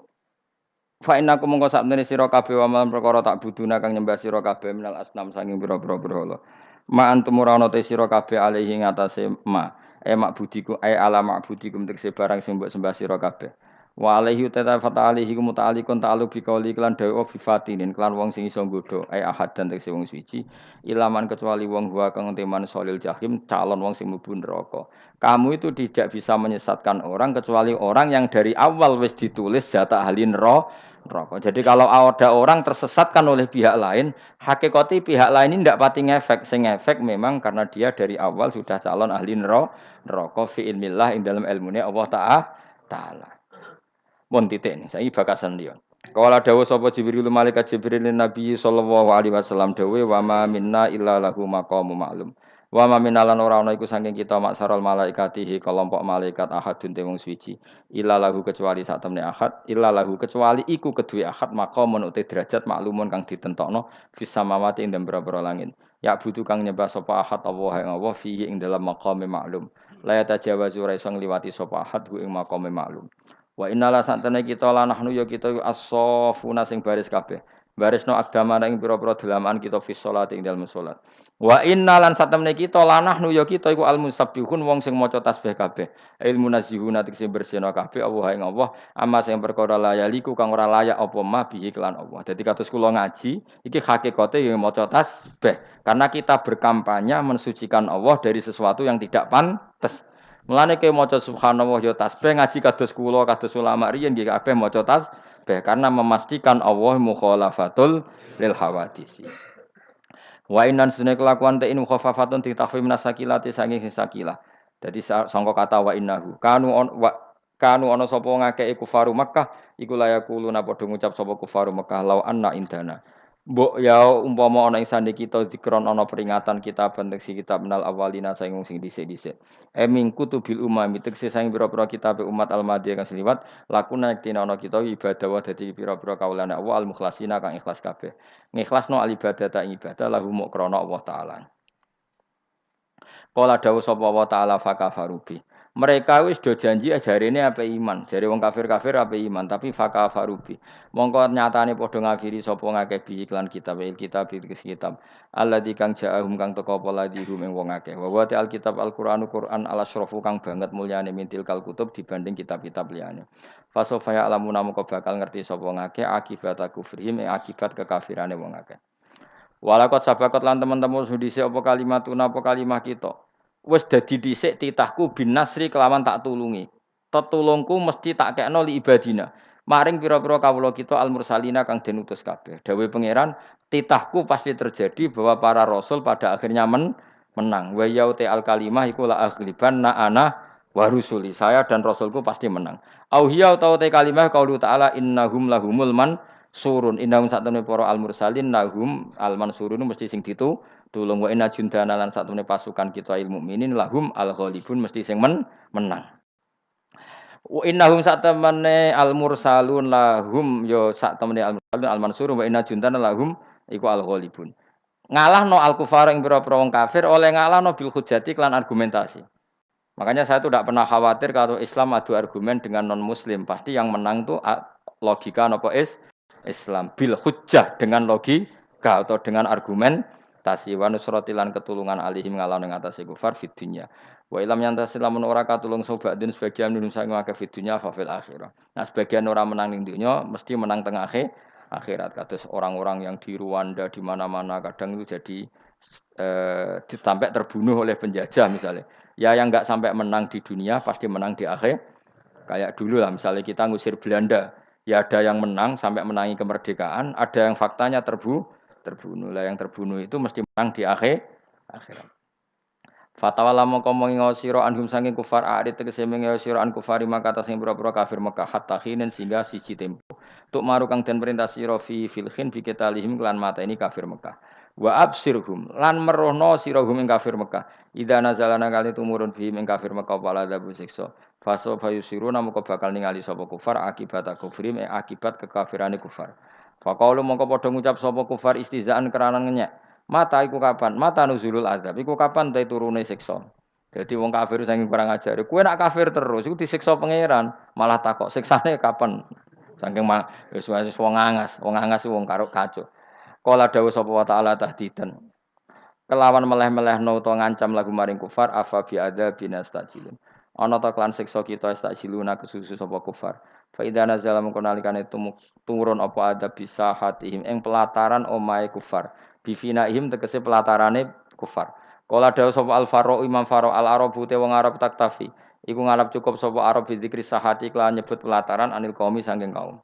fa innakum mongko sakmene sira kabeh wa malam perkara tak buduna kang nyembah sira kabeh minal asnam sanging pira-pira berhala. Ma antum ora ana te sira kabeh alihi ngatasé ma. Mak budiku ala mak budikum tekse barang sing mbok sembah sira kabeh. Wa alaihi tatafata alaihi muta'alliqun ta'alluq bi qauli lan dawa bi fatinin klan wong sing iso nggodho ahad dan tekse wong suci ilaman kecuali wong huwa kang teman solil jahim calon wong sing mlebu neraka. Kamu itu tidak bisa menyesatkan orang kecuali orang yang dari awal wis ditulis jatah ahli neraka. Jadi kalau ada orang tersesatkan oleh pihak lain, hakikati pihak lain ini tidak pati ngefek. Sing ngefek memang karena dia dari awal sudah calon ahli neraka fi ilmillah ing dalam ilmune Allah Ta'ala. Mun titik ini, saya bakasan dia. Kala dawuh sapa Jibril malaikat Jibril Nabi sallallahu alaihi wasallam dawuh wa ma minna illa lahu maqamu ma'lum. Wa ma minalan ora ana iku saking kita maksarul malaikatihi kelompok malaikat ahadun te wong suci. Illa lahu kecuali sak temne ahad, illa lahu kecuali iku kedue ahad maqamun uti derajat maklumun kang ditentokno fis samawati ing dalem boro langit. Ya butuh kang nyembah sapa ahad Allah ing Allah fihi ing dalam maqame maklum. La tajawazu ra iso ngliwati sapa ahad ku ing maqame maklum. Wa innala santene kita lanahnu ya kita as-safuna sing baris kabeh. barisno agama ing pira-pira dalaman kita fi salat ing dalem salat. Wa inna lan satemene kita lanahnu ya kita iku al musabbihun wong sing maca tasbih kabeh. Ilmu nazihuna sing bersihna kabeh Allah ing Allah amma sing perkara layaliku kang ora layak apa mah bihi kelan Allah. Dadi kados kula ngaji iki hakikate ya maca tasbih karena kita berkampanye mensucikan Allah dari sesuatu yang tidak pantes. Mulane ke maca subhanallah ya tasbih ngaji kados kula kados ulama riyen nggih kabeh maca tasbih karena memastikan Allah mukhalafatul lil hawadisi. Wa innan sunne kelakuan te inu khafafatun di tahfim nasakilati saking sing sakilah. Dadi sangka kata wa innahu kanu ana sapa ngakeh kufaru Makkah iku layakuluna padha ngucap sapa kufaru Makkah lau anna indana. Mbok ya umpama ana ing sande kita dikron ana peringatan kita bentuk si kitab minal awalina saing sing dhisik-dhisik. Eming kutubil umami tegese saing pira-pira kitab umat al-madiyah kang seliwat lakuna yaktina ana kita ibadah wa dadi pira-pira kaulane Allah al-mukhlasina kang ikhlas kabeh. Ngikhlasno al-ibadata ing ibadah lahu muk krana Allah taala. Kala dawuh sapa Allah taala fakafarubi. Mereka wis do janji ajarene ape iman. Jare wong kafir-kafir ape iman, tapi fakafarubi. Mongko nyatane padha ngafiri sapa ngakeh bi iklan kitab kitab. Alladzi kang ja'ahum kang teka apa ladihum ing wong akeh. Wa wati alkitab Al-Qur'anu Qur'an ala syrafu kang banget mulyane mintil kal kutub dibanding kitab-kitab liyane. Fasofaya alamuna moko bakal ngerti sapa ngakeh akibat kufrihim akibat kekafirane wong akeh. Walakot sabakot lan teman-teman sudise apa kalimatuna apa kalimah kita. Wis dadi dhisik titahku bin nasri kelawan tak tulungi. Tetulungku mesti tak kekno li ibadina. Maring pira-pira kawula kita al mursalina kang den utus kabeh. Dawuh pangeran, titahku pasti terjadi bahwa para rasul pada akhirnya menang. Wa yaute al kalimah iku la aghliban na ana wa rusuli. Saya dan rasulku pasti menang. Au hiya utawa te kalimah qaulu ta'ala innahum lahumul man surun innahum satune para al mursalin lahum al mansurun mesti sing tulung wa inna jundana lan satune pasukan kita ilmu mukminin lahum al ghalibun mesti sing menang. Wa innahum satamane al mursalun lahum yo satamane al mursalun al mansurun wa inna jundana lahum iku al ghalibun. Ngalahno al kufar ing pira-pira wong kafir oleh ngalahno bil hujjati lan argumentasi. Makanya saya tuh tidak pernah khawatir kalau Islam adu argumen dengan non muslim. Pasti yang menang tuh logika nopo Islam bil hujjah dengan logika atau dengan argumentasi wa nusratilan ketulungan alihim ngalawan ing atase kufar fid dunya. Wa ilam yantasil lamun ora katulung sobatin sebagian minum sang ngake fid dunya fa fil akhirah. Nah sebagian ora menang ning dunya mesti menang tengah akhirat. Kados orang-orang yang di Rwanda di mana-mana kadang itu jadi sampai terbunuh oleh penjajah misalnya. Ya yang enggak sampai menang di dunia pasti menang di akhir. Kayak dulu lah misalnya kita ngusir Belanda. Ya ada yang menang sampai menangi kemerdekaan, ada yang faktanya terbunuh. Lah yang terbunuh itu mesti menang di akhirat. Fatawala mongko mengo sira anhum saking kufar arit tegese mengo sira an kufari maka ta sing pira-pira kafir Mekah hatta khinen sehingga siji tempo. Tuk maru kang den perintah sira fi filkhin bi kitalihim kelan mata ini kafir Mekah. Wa absirhum lan merohno sira hum ing kafir Mekah. Ida nazalana kali tumurun bihim ing kafir Mekah wala dabu siksa. Faso fayusiruna moko bakal ningali sapa kufar akibat kufrim akibat kekafirane kufar. Faqalu mongko padha ngucap sapa kufar istizaan kerana ngenyek. Mata iku kapan? Mata nuzulul azab. Iku kapan ta turune siksa. Jadi wong kafir saking perang ajar. Kowe nak kafir terus iku disiksa pangeran, malah takok siksane kapan? Saking wis wong angas wong karo kacau. Kala dawuh sapa wa taala tahdidan. Kelawan meleh-melehno utawa ngancam lagu maring kufar afa bi adzabina stajilun. Ana ta klan siksa kita istajiluna kesusu sapa kufar. Fa idza nazala mengko nalikane turun apa adab bisa hatihim ing pelataran omahe kufar. Bifinaihim tegese pelatarane kufar. Kala dawuh sapa al faro imam faro al arabu te wong arab taktafi. Iku ngalap cukup sapa arab bizikri sahati kelan nyebut pelataran anil qaumi saking kaum.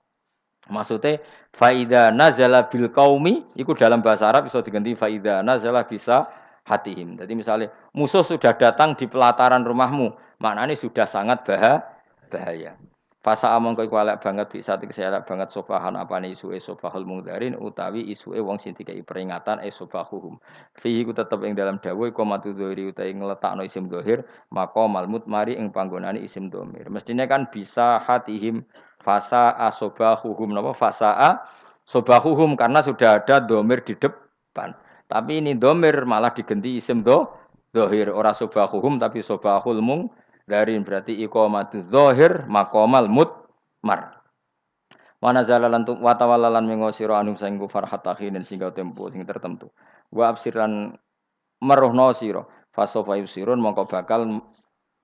Maksudnya faida nazala bil qaumi iku dalam bahasa Arab bisa diganti faida nazala bisa hatihim. Jadi misalnya musuh sudah datang di pelataran rumahmu, maknanya sudah sangat bahaya. Fasa among kowe elek banget bisa tegese elek banget sobahan apane isuke sobahul mungdarin utawi isuke wong sing dikai peringatan sobahuhum. Fihi ku tetep ing dalam dawuh iku matu dzahiri utawi ngletakno isim dzahir maqamal mutmari ing panggonane isim dhamir. Mestine kan bisa hatihim fasa asobahuhum napa fasa sobahuhum karena sudah ada dhamir di depan. Tapi ini dhamir malah diganti isim dzahir ora sobahuhum tapi sobahul mung darin berarti iqamatu dzahir maqamal mutmar. Wa nazala lan wa tawallalan mengo sira anum sing kufar hatta khinin singgo tempo sing tertentu. Wa absiran meruhna sira fasofa yusirun mongko bakal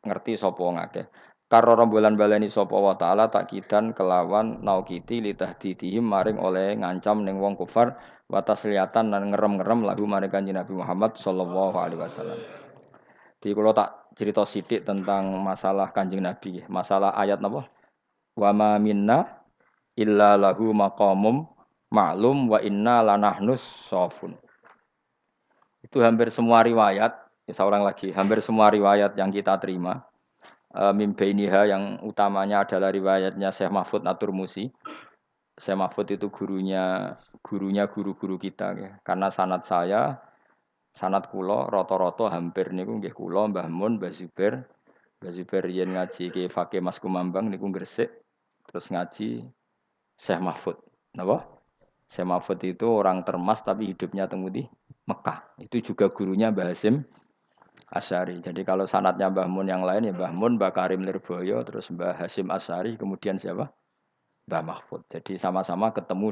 ngerti sapa wong akeh. Karo rembulan baleni sapa wa taala takidan kelawan naukiti litahdidihim maring oleh ngancam ning wong kufar wa tasliyatan lan ngerem-ngerem lagu maring Kanjeng Nabi Muhammad sallallahu alaihi wasallam. Di kula tak cerita sithik tentang masalah Kanjeng Nabi, masalah ayat napa? Wa ma minna illa lahu maqamum ma'lum wa inna lanahnus shafun. Itu hampir semua riwayat, seorang lagi, hampir semua riwayat yang kita terima mim bainiha yang utamanya adalah riwayatnya Syekh Mahfud Atur Musi. Syekh Mahfud itu gurunya guru-guru kita ya. Karena sanad kula rata-rata hampir niku nggih kula Mbah Mun, Mbah Zubair yen ngaji ke Fakih Mas Kumambang niku Gresik, terus ngaji Syekh Mahfud. Napa? Syekh Mahfud itu orang Termas tapi hidupnya teng di Mekah. Itu juga gurunya Mbah Hasim Asy'ari. Jadi kalau sanatnya Mbah Mun yang lain ya Mbah Mun, Mbah Karim Lirboyo, terus Mbah Hasim Asy'ari, kemudian siapa? Mbah Mahfud. Jadi sama-sama ketemu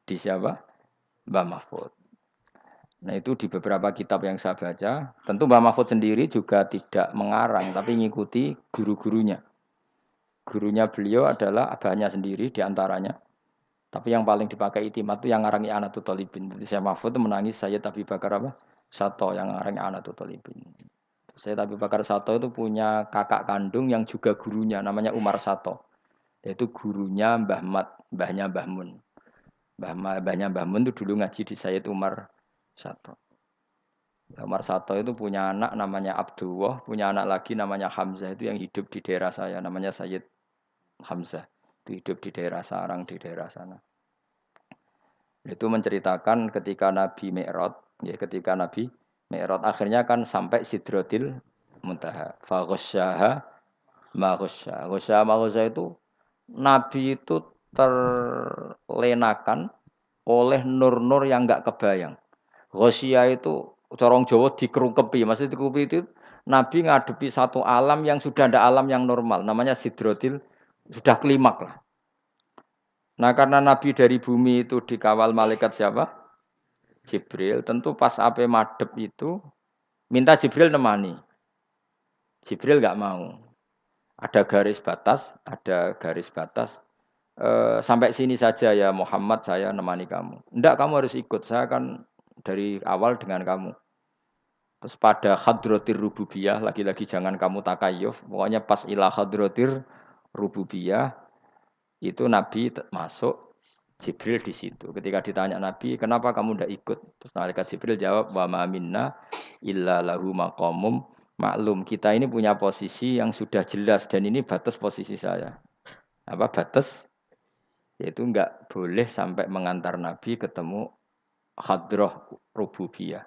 di siapa? Mbah Mahfud. Nah itu di beberapa kitab yang saya baca, tentu Mbah Mahfud sendiri juga tidak mengarang, tapi mengikuti guru-gurunya. Gurunya beliau adalah abahnya sendiri diantaranya. Tapi yang paling dipakai itimat itu yang ngarangi Anatul Talibin. Jadi saya Mahfud itu menangis Sayyid Abi Bakar apa? Sato yang ngarangi Anatul Talibin. Sayyid Abi Bakar Sato itu punya kakak kandung yang juga gurunya, namanya Umar Sato. Yaitu gurunya Mbah Mat, mbahnya Mbah Mun. Mbahnya Mbah Mun itu dulu ngaji di Sayyid Umar Sato. Umar Sato itu punya anak namanya Abdullah, punya anak lagi namanya Hamzah itu yang hidup di daerah saya, namanya Sayyid Hamzah. Itu hidup di daerah Sarang, di daerah sana. Itu menceritakan ketika Nabi Mi'raj, ya ketika Nabi Mi'raj akhirnya kan sampai Sidratil Muntaha. Fa ghasyaha ma ghasya. Ghasya ma ghasya itu Nabi itu terlenakan oleh nur-nur yang enggak kebayang. Ghasya itu corong Jawa dikerungkepi. Maksud dikerungkepi itu Nabi ngadepi satu alam yang sudah ada alam yang normal, namanya Sidratil, sudah klimak lah. Nah karena Nabi dari bumi itu dikawal malaikat siapa? Jibril. Tentu pas ape madep itu minta Jibril nemani. Jibril nggak mau. Ada garis batas, sampai sini saja ya Muhammad saya nemani kamu. Enggak, kamu harus ikut. Saya kan dari awal dengan kamu. Terus pada hadratir rububiyah, lagi-lagi jangan kamu takayuf. Pokoknya pas ilah hadratir rububiyah itu Nabi masuk, Jibril di situ. Ketika ditanya Nabi, kenapa kamu tidak ikut? Terus malaikat Jibril jawab, wa ma minna illa lahu maqamum maklum. Kita ini punya posisi yang sudah jelas dan ini batas posisi saya. Apa batas? Yaitu enggak boleh sampai mengantar Nabi ketemu hadrah rububiyah.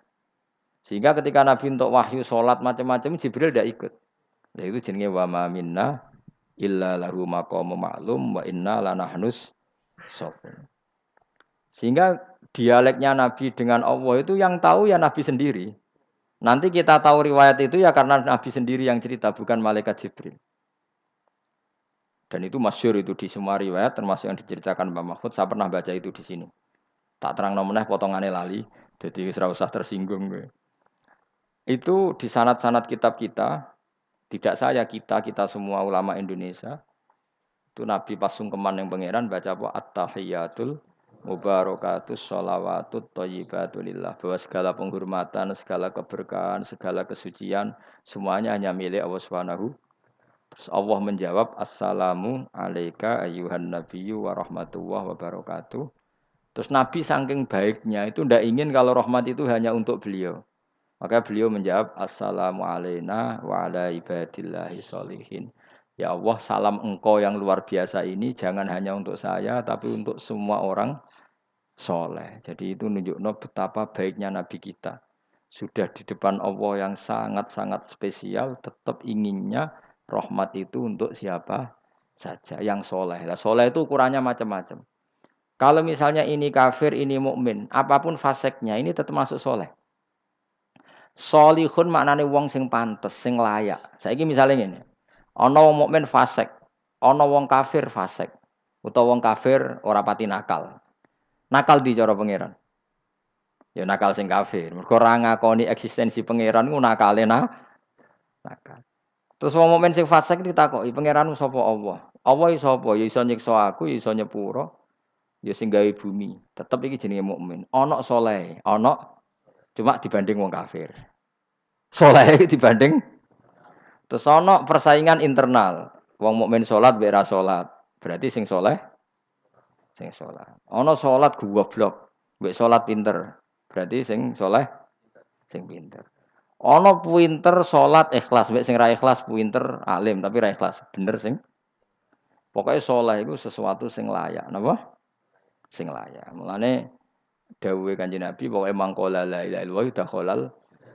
Sehingga ketika Nabi untuk wahyu sholat macam-macam Jibril tidak ikut. Itu jenenge wa ma minna illa lahu maqamum ma'lum wa inna lanahnus shafun. Sehingga dialeknya Nabi dengan Allah itu yang tahu ya Nabi sendiri. Nanti kita tahu riwayat itu ya karena Nabi sendiri yang cerita, bukan malaikat Jibril. Dan itu masyhur itu di semua riwayat termasuk yang diceritakan Mbah Mahfud. Saya pernah baca itu di sini. Tak terang nomeneh potongannya lali, jadi ora usah tersinggung. Itu di sanad-sanad kitab kita, tidak saya, kita semua ulama Indonesia. Itu Nabi pas sungkeman yang pangeran baca apa at-tahiyatul mubarakatus sholawatut thayyibatulillah, bahwa segala penghormatan, segala keberkahan, segala kesucian semuanya hanya milik Allah Subhanahu. Terus Allah menjawab assalamu alayka ayyuhan nabiyyu wa rahmatullahi wa barakatuh. Terus Nabi saking baiknya itu tidak ingin kalau rahmat itu hanya untuk beliau. Maka beliau menjawab assalamu alayna wa ala ibadillahi sholihin. Ya Allah, salam engkau yang luar biasa ini jangan hanya untuk saya tapi untuk semua orang soleh. Jadi itu nunjukno betapa baiknya Nabi kita. Sudah di depan Allah yang sangat-sangat spesial, tetap inginnya rahmat itu untuk siapa saja yang soleh. Nah, soleh itu ukurannya macam-macam. Kalau misalnya ini kafir, ini mukmin, apapun faseknya ini tetap masuk soleh. Solihun maknane wong sing pantes, sing layak. Saiki misalnya ngene. Ana wong mukmin fasik, ana wong kafir fasik. Utawa wong kafir ora pati nakal. Nakal di cara pangeran. Ya nakal sing kafir. Mergo ora ngakoni eksistensi pangeran ku nakale nakal. Terus wong mukmin sing fasik ditakoki pangeranmu sapa Allah? Allah iso sapa? Ya iso nyiksa aku, ya iso nyepuro, ya sing gawe bumi. Tetep iki jenenge mukmin. Ana saleh, ana cuma dibanding wong kafir. Saleh dibanding terus ana persaingan internal. Wong mukmin salat mbek ra salat. Berarti sing saleh sing salat. Ana salat goblok, mbek salat pinter. Berarti sing saleh sing pinter. Ana pinter salat ikhlas, mbek sing ra ikhlas pinter alim tapi ra ikhlas. Bener sing pokoke saleh iku sesuatu sing layak, napa? Sing layak. Mulane dawuhe Kanjeng Nabi pokoke mangkola la ilaha illallah dakhalal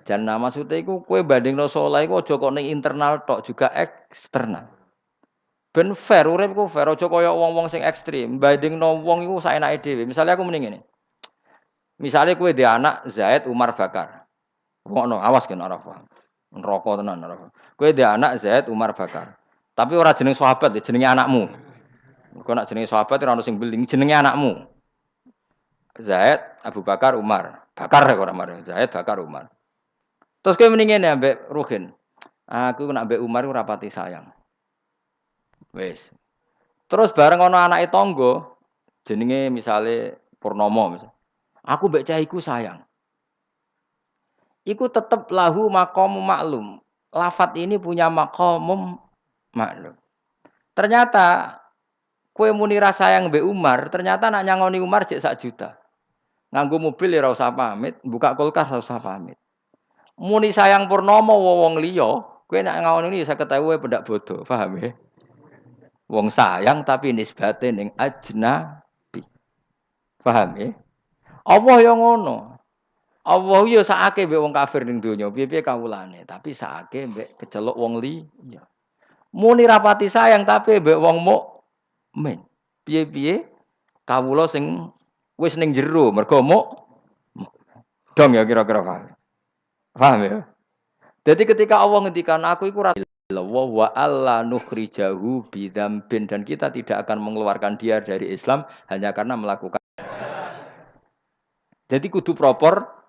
jannah. Maksude iku kowe bandingno saleh iku aja kok ning internal tok, juga eksternal. Ben fair, urip ku fair, aja kaya wong-wong sing ekstrim. Bandingno wong iku saenake dhewe. Misale aku muni ngene. Misale kowe dhe anak Zaid Umar Bakar. Ngono, awas kan ora paham. Neraka tenan ora paham. Kowe dhe anak Zaid Umar Bakar. Tapi ora jeneng sahabat, jenenge anakmu. Mergo nek jenenge sahabat ora ono sing beling, jenenge anakmu. Zaid Abu Bakar Umar. Bakar kok ora mare. Zaid Bakar Umar. Terus kowe muni ngene ambek Ruhin. Aku nek ambek Umar ora pati sayang. Wis. Terus bareng ana anake tangga jenenge misale Purnomo misal. Aku mbek cah iku sayang. Iku tetep lahu maqam maklum. Lafat ini punya maqamum maklum. Ternyata kue muni rasa sayang mbek Umar, ternyata nak nyangoni Umar jek 1 juta. Nganggo mobil ya ora usah pamit, buka kulkas ora usah pamit. Muni sayang Purnomo wong liya, kowe nek ngawon ini 50.000 pendak bodoh, paham ya? Wong sayang tapi nisbate ning ajnabi. Paham ya? Allah yang ngono. Allah yo sakake mbek wong kafir ning donya, piye-piye kawulane, tapi sakake mbek keceluk wong liya. Muni rapati sayang tapi mbek wong mukmin. Piye-piye kawula sing wis ning jero mergo dong ya kira-kira paham. Paham ya? Jadi ketika Allah ngendikan aku iku wa alla nukhrijahu bidzambin dan kita tidak akan mengeluarkan dia dari Islam hanya karena melakukan. Jadi kudu proper